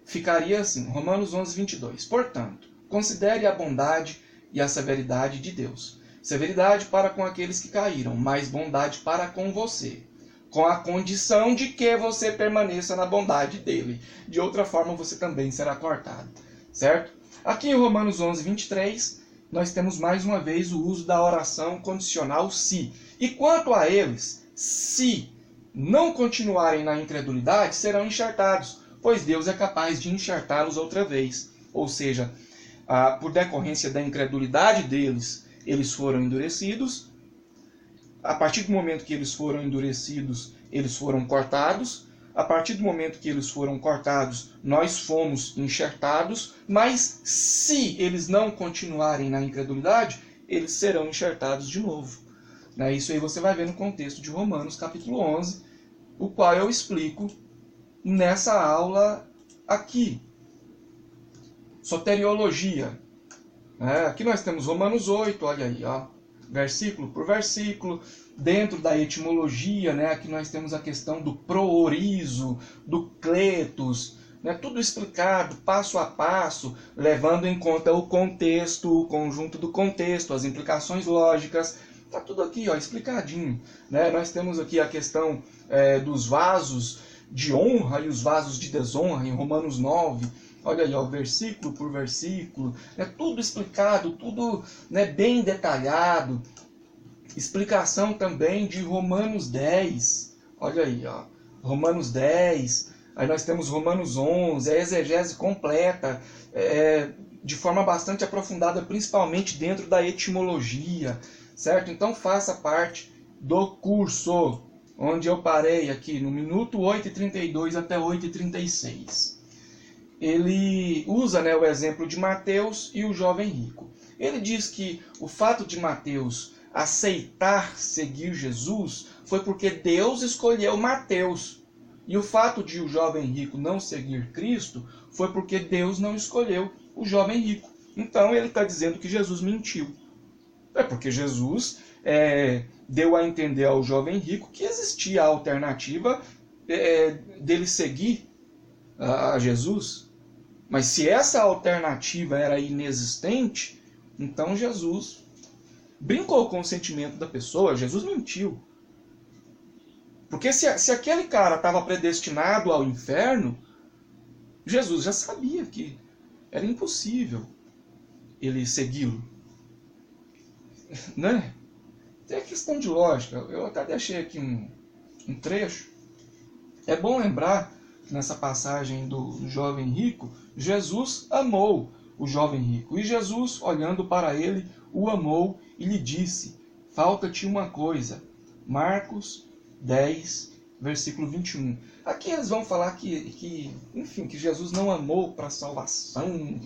Ficaria assim, Romanos 11:22. Portanto, considere a bondade e a severidade de Deus. Severidade para com aqueles que caíram, mas bondade para com você, com a condição de que você permaneça na bondade dele. De outra forma, você também será cortado. Certo? Aqui em Romanos 11:23, nós temos mais uma vez o uso da oração condicional se. E quanto a eles, se não continuarem na incredulidade, serão enxertados, pois Deus é capaz de enxertá-los outra vez. Ou seja, por decorrência da incredulidade deles, eles foram endurecidos. A partir do momento que eles foram endurecidos, eles foram cortados. A partir do momento que eles foram cortados, nós fomos enxertados, mas se eles não continuarem na incredulidade, eles serão enxertados de novo. Isso aí você vai ver no contexto de Romanos, capítulo 11, o qual eu explico nessa aula aqui. Soteriologia. Aqui nós temos Romanos 8, olha aí, ó, versículo por versículo. Dentro da etimologia, aqui nós temos a questão do proorizo, do kletos, tudo explicado passo a passo, levando em conta o contexto, o conjunto do contexto, as implicações lógicas. Está tudo aqui, ó, explicadinho. Nós temos aqui a questão dos vasos de honra e os vasos de desonra em Romanos 9. Olha aí, ó, versículo por versículo. Tudo explicado, tudo bem detalhado. Explicação também de Romanos 10. Olha aí, ó. Romanos 10. Aí nós temos Romanos 11. A exegese completa, de forma bastante aprofundada, principalmente dentro da etimologia. Certo? Então faça parte do curso, onde eu parei aqui no minuto 8h32 até 8h36. Ele usa o exemplo de Mateus e o jovem rico. Ele diz que o fato de Mateus aceitar seguir Jesus foi porque Deus escolheu Mateus. E o fato de o jovem rico não seguir Cristo foi porque Deus não escolheu o jovem rico. Então ele está dizendo que Jesus mentiu. É porque Jesus deu a entender ao jovem rico que existia a alternativa dele seguir a Jesus. Mas se essa alternativa era inexistente, então Jesus brincou com o sentimento da pessoa, Jesus mentiu. Porque se aquele cara estava predestinado ao inferno, Jesus já sabia que era impossível ele segui-lo. Né? Tem questão de lógica. Eu até deixei aqui um trecho. É bom lembrar que nessa passagem do jovem rico, Jesus amou o jovem rico. E Jesus, olhando para ele, o amou e lhe disse: falta-te uma coisa. Marcos 10, versículo 21. Aqui eles vão falar que Jesus não amou para a salvação.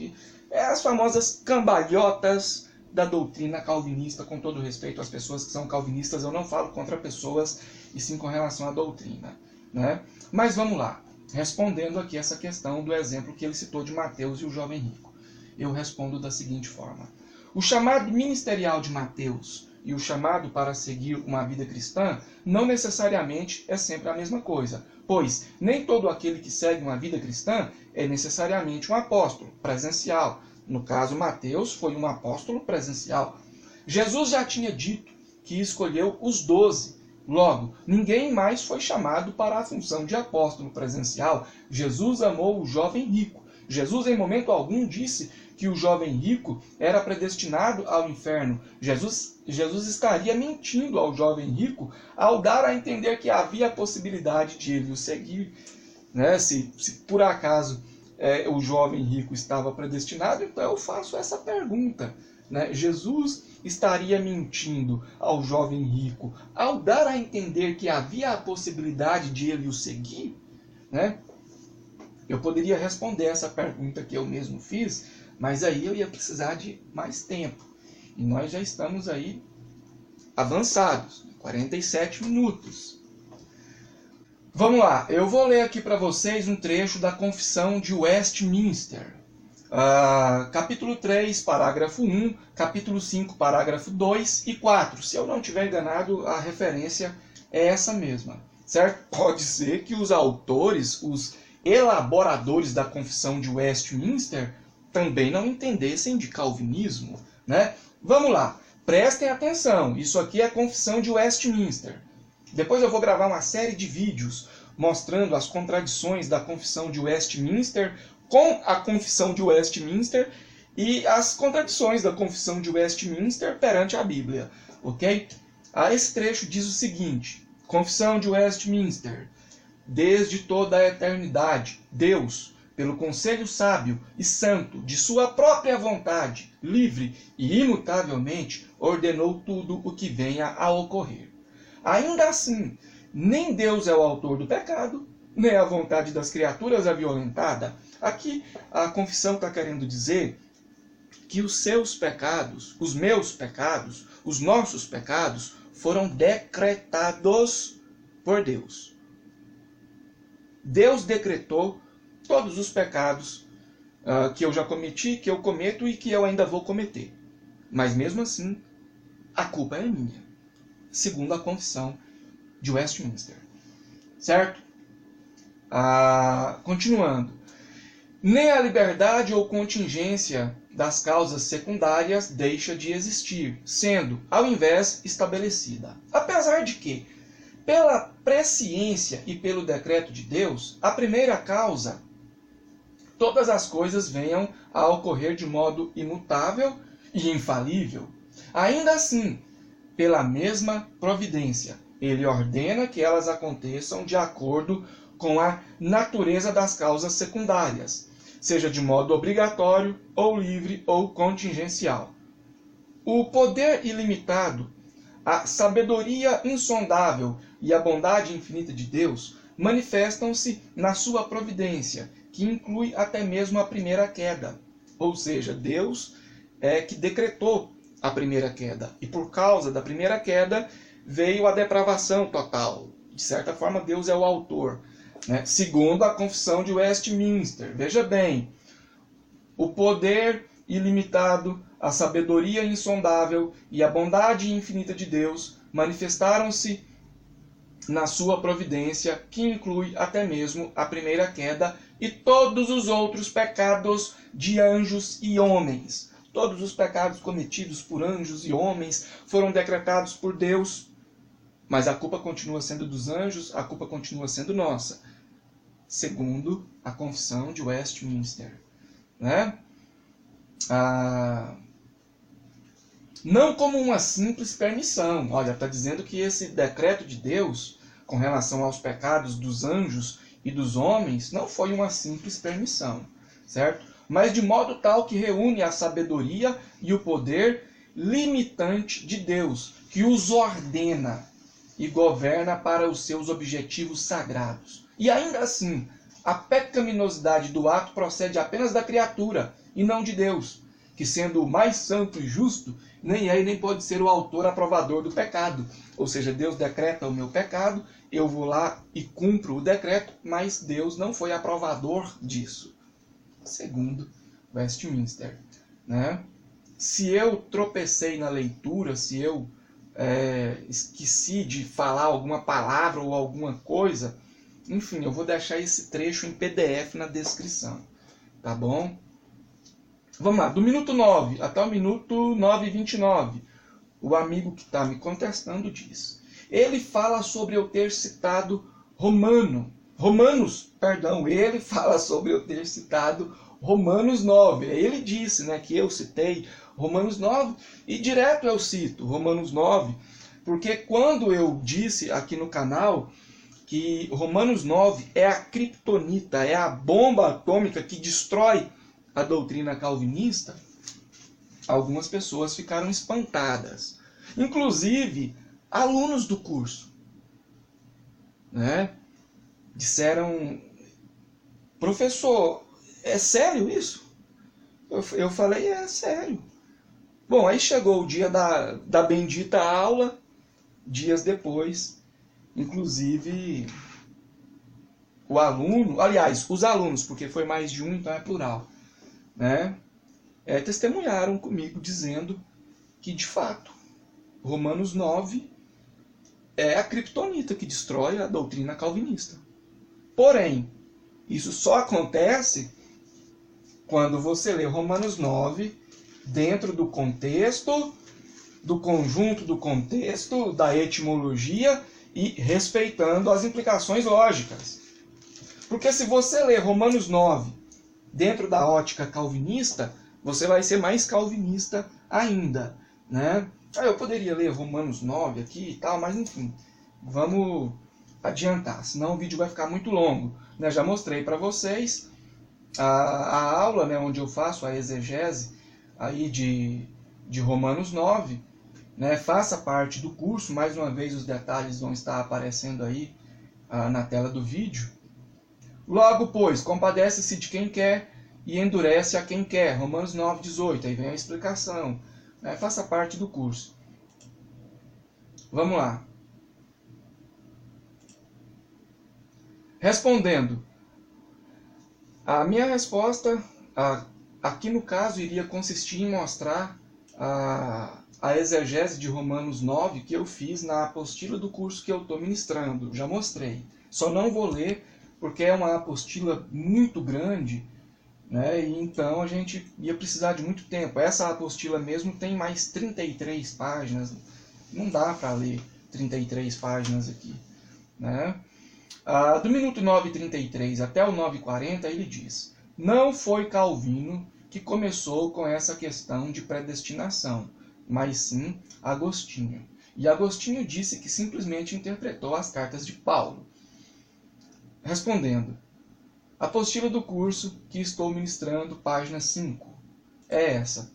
As famosas cambalhotas da doutrina calvinista, com todo respeito às pessoas que são calvinistas. Eu não falo contra pessoas, e sim com relação à doutrina. Né? Mas vamos lá. Respondendo aqui essa questão do exemplo que ele citou de Mateus e o jovem rico. Eu respondo da seguinte forma. O chamado ministerial de Mateus e o chamado para seguir uma vida cristã não necessariamente é sempre a mesma coisa, pois nem todo aquele que segue uma vida cristã é necessariamente um apóstolo presencial. No caso, Mateus foi um apóstolo presencial. Jesus já tinha dito que escolheu os 12. Logo, ninguém mais foi chamado para a função de apóstolo presencial. Jesus amou o jovem rico. Jesus, em momento algum, disse que o jovem rico era predestinado ao inferno. Jesus estaria mentindo ao jovem rico ao dar a entender que havia a possibilidade de ele o seguir. Né? Se por acaso o jovem rico estava predestinado, então eu faço essa pergunta. Né? Jesus estaria mentindo ao jovem rico ao dar a entender que havia a possibilidade de ele o seguir? Né? Eu poderia responder essa pergunta que eu mesmo fiz, mas aí eu ia precisar de mais tempo. E nós já estamos aí avançados, 47 minutos. Vamos lá, eu vou ler aqui para vocês um trecho da Confissão de Westminster. Capítulo 3, parágrafo 1, capítulo 5, parágrafo 2 e 4. Se eu não estiver enganado, a referência é essa mesma. Certo? Pode ser que os autores, os elaboradores da Confissão de Westminster também não entendessem de calvinismo. Né? Vamos lá, prestem atenção, isso aqui é a Confissão de Westminster. Depois eu vou gravar uma série de vídeos mostrando as contradições da Confissão de Westminster com a Confissão de Westminster e as contradições da Confissão de Westminster perante a Bíblia. Ok? Esse trecho diz o seguinte: Confissão de Westminster. Desde toda a eternidade, Deus, pelo conselho sábio e santo de sua própria vontade, livre e imutavelmente, ordenou tudo o que venha a ocorrer. Ainda assim, nem Deus é o autor do pecado, nem a vontade das criaturas é violentada. Aqui a confissão está querendo dizer que os seus pecados, os meus pecados, os nossos pecados foram decretados por Deus. Deus decretou todos os pecados que eu já cometi, que eu cometo e que eu ainda vou cometer. Mas mesmo assim, a culpa é minha, segundo a Confissão de Westminster. Certo? Continuando. Nem a liberdade ou contingência das causas secundárias deixa de existir, sendo, ao invés, estabelecida. Apesar de que, pela presciência e pelo decreto de Deus, a primeira causa, todas as coisas venham a ocorrer de modo imutável e infalível. Ainda assim, pela mesma providência, ele ordena que elas aconteçam de acordo com a natureza das causas secundárias, seja de modo obrigatório, ou livre, ou contingencial. O poder ilimitado, a sabedoria insondável e a bondade infinita de Deus manifestam-se na sua providência, que inclui até mesmo a primeira queda. Ou seja, Deus é que decretou a primeira queda. E por causa da primeira queda veio a depravação total. De certa forma, Deus é o autor, né? Segundo a Confissão de Westminster. Veja bem, o poder ilimitado, a sabedoria insondável e a bondade infinita de Deus manifestaram-se na sua providência, que inclui até mesmo a primeira queda e todos os outros pecados de anjos e homens. Todos os pecados cometidos por anjos e homens foram decretados por Deus, mas a culpa continua sendo dos anjos, a culpa continua sendo nossa, segundo a Confissão de Westminster, né? Não como uma simples permissão. Olha, está dizendo que esse decreto de Deus com relação aos pecados dos anjos e dos homens não foi uma simples permissão, certo? Mas de modo tal que reúne a sabedoria e o poder limitante de Deus, que os ordena e governa para os seus objetivos sagrados. E ainda assim, a pecaminosidade do ato procede apenas da criatura e não de Deus, que sendo o mais santo e justo, nem é e nem pode ser o autor aprovador do pecado. Ou seja, Deus decreta o meu pecado, eu vou lá e cumpro o decreto, mas Deus não foi aprovador disso. Segundo Westminster, né? Se eu tropecei na leitura, se eu esqueci de falar alguma palavra ou alguma coisa, enfim, eu vou deixar esse trecho em PDF na descrição, tá bom? Vamos lá, do minuto 9 até o minuto 9:29, o amigo que está me contestando diz: ele fala sobre eu ter citado ele fala sobre eu ter citado Romanos 9. Ele disse, né, que eu citei Romanos 9 e direto eu cito Romanos 9, porque quando eu disse aqui no canal que Romanos 9 é a criptonita, é a bomba atômica que destrói a doutrina calvinista, algumas pessoas ficaram espantadas. Inclusive, alunos do curso, né? Disseram: professor, é sério isso? Eu falei: é sério. Bom, aí chegou o dia da bendita aula, dias depois, inclusive o aluno, aliás, os alunos, porque foi mais de um, então é plural, né? Testemunharam comigo dizendo que, de fato, Romanos 9 é a criptonita que destrói a doutrina calvinista. Porém, isso só acontece quando você lê Romanos 9 dentro do contexto, do conjunto do contexto, da etimologia e respeitando as implicações lógicas. Porque se você lê Romanos 9 dentro da ótica calvinista, você vai ser mais calvinista ainda, né? Eu poderia ler Romanos 9 aqui e tal, mas enfim, vamos adiantar, senão o vídeo vai ficar muito longo, né? Já mostrei para vocês a aula, né, onde eu faço a exegese aí de Romanos 9, né? Faça parte do curso, mais uma vez os detalhes vão estar aparecendo aí na tela do vídeo. Logo, pois, compadece-se de quem quer e endurece a quem quer. Romanos 9:18, aí vem a explicação. Faça parte do curso. Vamos lá. Respondendo. A minha resposta, aqui no caso, iria consistir em mostrar a exegese de Romanos 9 que eu fiz na apostila do curso que eu estou ministrando. Já mostrei. Só não vou ler porque é uma apostila muito grande, né? E então a gente ia precisar de muito tempo. Essa apostila mesmo tem mais 33 páginas. Não dá para ler 33 páginas aqui, né? Do minuto 9:33 até o 9:40 ele diz: não foi Calvino que começou com essa questão de predestinação, mas sim Agostinho. E Agostinho disse que simplesmente interpretou as cartas de Paulo. Respondendo. Apostila do curso que estou ministrando, página 5. É essa.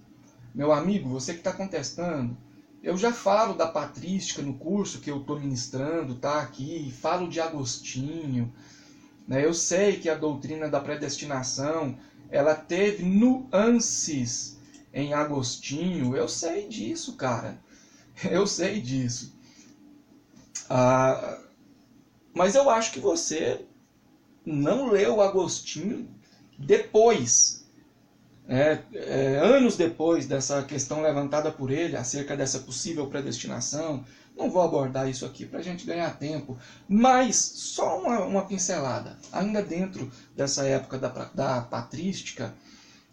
Meu amigo, você que está contestando, eu já falo da patrística no curso que eu estou ministrando, tá aqui, falo de Agostinho, né? Eu sei que a doutrina da predestinação, ela teve nuances em Agostinho. Eu sei disso, cara. Eu sei disso. Mas eu acho que você não leu Agostinho depois, anos depois dessa questão levantada por ele acerca dessa possível predestinação. Não vou abordar isso aqui para a gente ganhar tempo, mas só uma pincelada. Ainda dentro dessa época da patrística,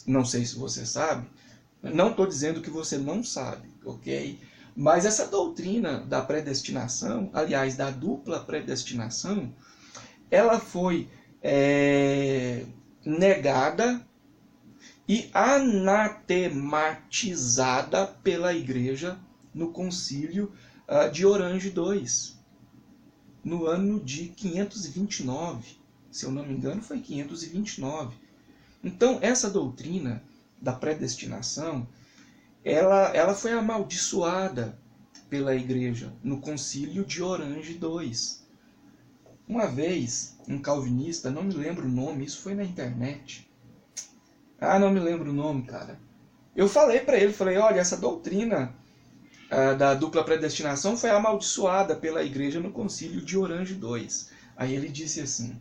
não sei se você sabe, não estou dizendo que você não sabe, ok? Mas essa doutrina da predestinação, aliás, da dupla predestinação, ela foi negada e anatematizada pela Igreja no concílio de Orange II, no ano de 529. Se eu não me engano, foi 529. Então, essa doutrina da predestinação, ela foi amaldiçoada pela Igreja no concílio de Orange II. Uma vez, um calvinista, não me lembro o nome, isso foi na internet. Não me lembro o nome, cara. Eu falei para ele, olha, essa doutrina da dupla predestinação foi amaldiçoada pela Igreja no concílio de Orange II. Aí ele disse assim: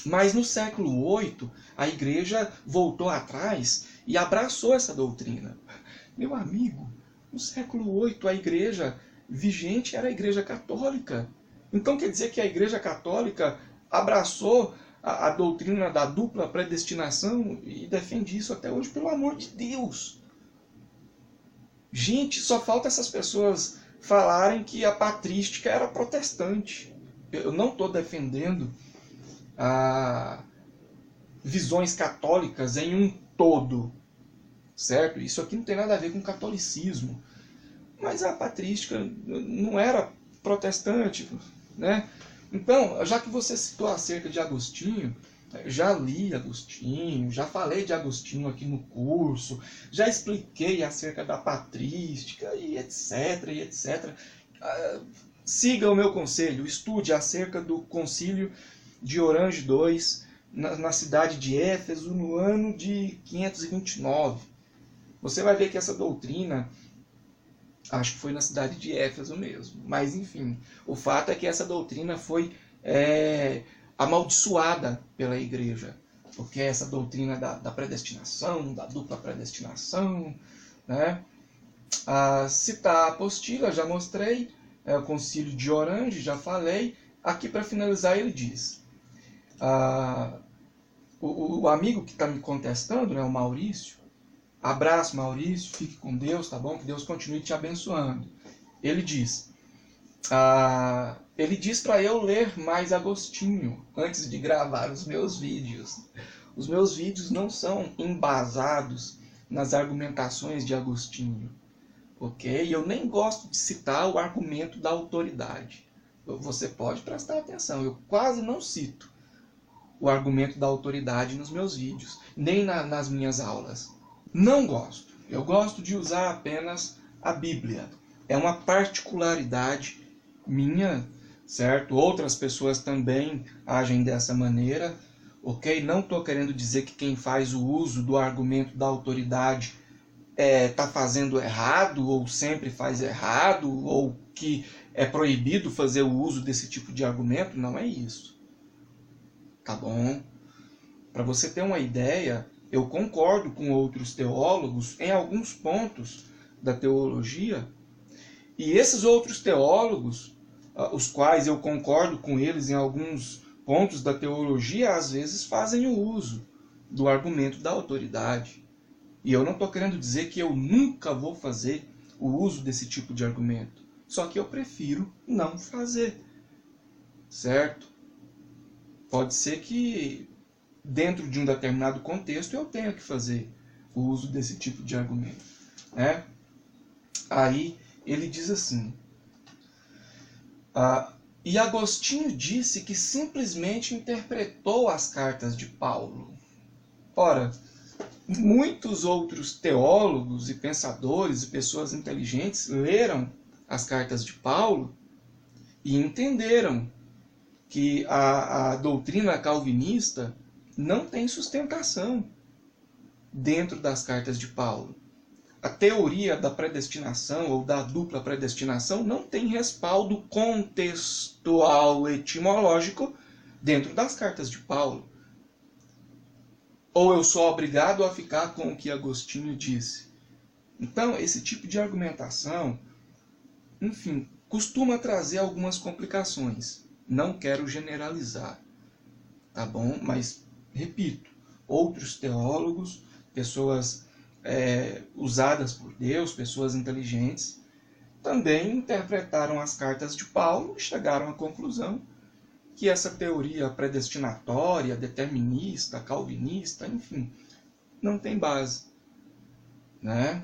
mas no século VIII, a Igreja voltou atrás e abraçou essa doutrina. Meu amigo, no século VIII, a Igreja vigente era a Igreja Católica. Então quer dizer que a Igreja Católica abraçou a doutrina da dupla predestinação e defende isso até hoje, pelo amor de Deus. Gente, só falta essas pessoas falarem que a patrística era protestante. Eu não estou defendendo visões católicas em um todo, certo? Isso aqui não tem nada a ver com catolicismo. Mas a patrística não era protestante, né? Então, já que você citou acerca de Agostinho, já li Agostinho, já falei de Agostinho aqui no curso, já expliquei acerca da patrística e etc, e etc. Siga o meu conselho, estude acerca do concílio de Orange II na cidade de Éfeso no ano de 529. Você vai ver que essa doutrina, acho que foi na cidade de Éfeso mesmo, mas enfim, o fato é que essa doutrina foi amaldiçoada pela Igreja, porque essa doutrina da predestinação, da dupla predestinação, né? Citar a apostila, já mostrei, o concílio de Orange, já falei. Aqui para finalizar ele diz, o amigo que está me contestando, né, o Maurício, abraço Maurício, fique com Deus, tá bom? Que Deus continue te abençoando. Ele diz para eu ler mais Agostinho antes de gravar os meus vídeos. Os meus vídeos não são embasados nas argumentações de Agostinho, ok? E eu nem gosto de citar o argumento da autoridade. Você pode prestar atenção, eu quase não cito o argumento da autoridade nos meus vídeos, nem nas minhas aulas. Não gosto. Eu gosto de usar apenas a Bíblia. É uma particularidade minha, certo? Outras pessoas também agem dessa maneira, ok? Não estou querendo dizer que quem faz o uso do argumento da autoridade está fazendo errado, ou sempre faz errado, ou que é proibido fazer o uso desse tipo de argumento. Não é isso. Tá bom? Para você ter uma ideia, eu concordo com outros teólogos em alguns pontos da teologia, e esses outros teólogos, os quais eu concordo com eles em alguns pontos da teologia, às vezes fazem o uso do argumento da autoridade. E eu não estou querendo dizer que eu nunca vou fazer o uso desse tipo de argumento, só que eu prefiro não fazer, certo? Pode ser que dentro de um determinado contexto eu tenha que fazer o uso desse tipo de argumento, né? Aí ele diz assim, e Agostinho disse que simplesmente interpretou as cartas de Paulo. Ora, muitos outros teólogos e pensadores e pessoas inteligentes leram as cartas de Paulo e entenderam que a doutrina calvinista não tem sustentação dentro das cartas de Paulo. a teoria da predestinação ou da dupla predestinação não tem respaldo contextual etimológico dentro das cartas de Paulo. Ou eu sou obrigado a ficar com o que Agostinho disse. Então, esse tipo de argumentação, enfim, costuma trazer algumas complicações. Não quero generalizar, tá bom? Mas, repito, outros teólogos, pessoas usadas por Deus, pessoas inteligentes, também interpretaram as cartas de Paulo e chegaram à conclusão que essa teoria predestinatória, determinista, calvinista, enfim, não tem base, né?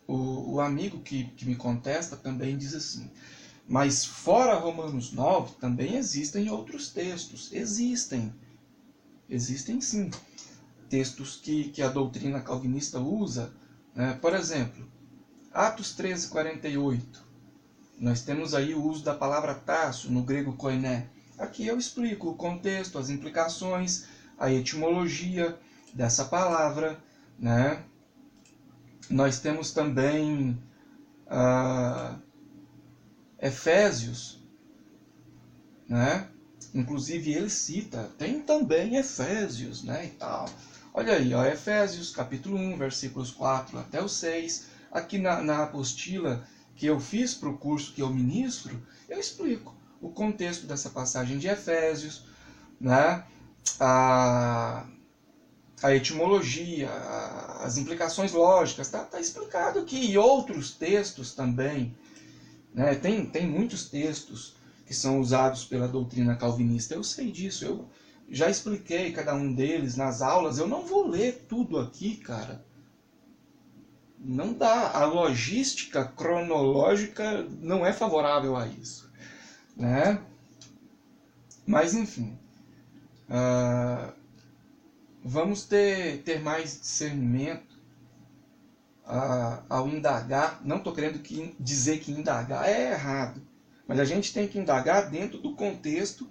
O amigo que me contesta também diz assim, mas fora Romanos 9 também existem outros textos. Existem sim. Textos que a doutrina calvinista usa, né? Por exemplo, Atos 13:48. Nós temos aí o uso da palavra tasso, no grego koiné. Aqui eu explico o contexto, as implicações, a etimologia dessa palavra, né? Nós temos também Efésios, né? Inclusive ele cita, tem também Efésios, né, e tal. Olha aí, ó, Efésios capítulo 1, versículos 4 até o 6. Aqui na apostila que eu fiz para o curso que eu ministro, eu explico o contexto dessa passagem de Efésios, né? A etimologia, as implicações lógicas, tá explicado aqui. E outros textos também, né? Tem muitos textos que são usados pela doutrina calvinista. Eu sei disso, eu já expliquei cada um deles nas aulas. Eu não vou ler tudo aqui, cara. Não dá. A logística cronológica não é favorável a isso, né? Mas, enfim, vamos ter mais discernimento ao indagar. Não estou querendo dizer que indagar é errado, mas a gente tem que indagar dentro do contexto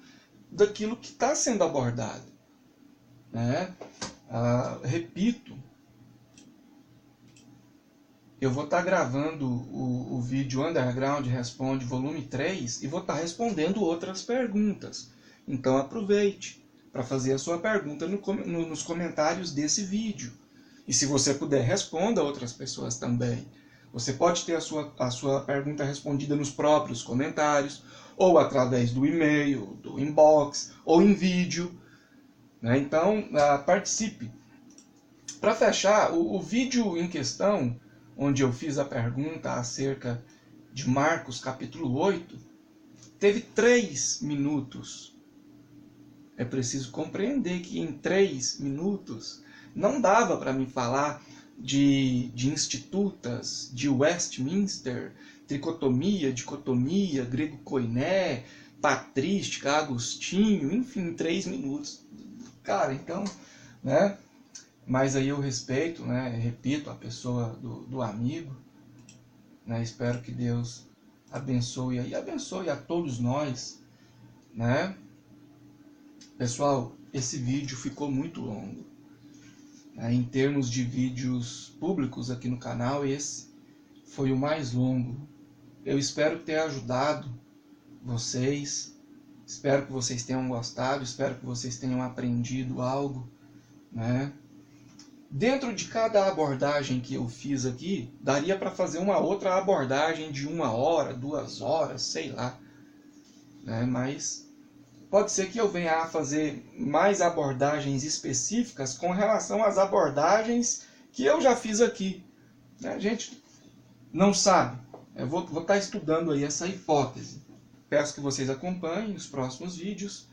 daquilo que está sendo abordado, né? Repito, eu vou estar gravando o vídeo Underground Responde volume 3 e vou estar respondendo outras perguntas. Então aproveite para fazer a sua pergunta nos comentários desse vídeo. E se você puder, responda a outras pessoas também. Você pode ter a sua pergunta respondida nos próprios comentários, ou através do e-mail, do inbox, ou em vídeo, né? Então, participe. Para fechar, o vídeo em questão, onde eu fiz a pergunta acerca de Marcos capítulo 8, teve 3 minutos. É preciso compreender que em 3 minutos não dava para me falar de institutas, de Westminster, tricotomia, dicotomia, grego koiné, patrística, Agostinho, enfim, 3 minutos. Cara, então, né? Mas aí eu respeito, né? Repito, a pessoa do amigo, né? Espero que Deus abençoe a todos nós, né? Pessoal, esse vídeo ficou muito longo. Em termos de vídeos públicos aqui no canal, esse foi o mais longo. Eu espero ter ajudado vocês, espero que vocês tenham gostado, espero que vocês tenham aprendido algo, né? Dentro de cada abordagem que eu fiz aqui, daria para fazer uma outra abordagem de 1 hora, 2 horas, sei lá, né? Mas pode ser que eu venha a fazer mais abordagens específicas com relação às abordagens que eu já fiz aqui, né? A gente não sabe. Eu vou estar estudando aí essa hipótese. Peço que vocês acompanhem os próximos vídeos.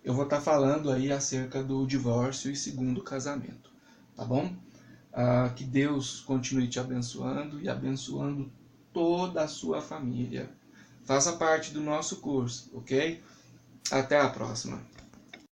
Eu vou estar falando aí acerca do divórcio e segundo casamento. Tá bom? Que Deus continue te abençoando e abençoando toda a sua família. Faça parte do nosso curso, ok? Até a próxima.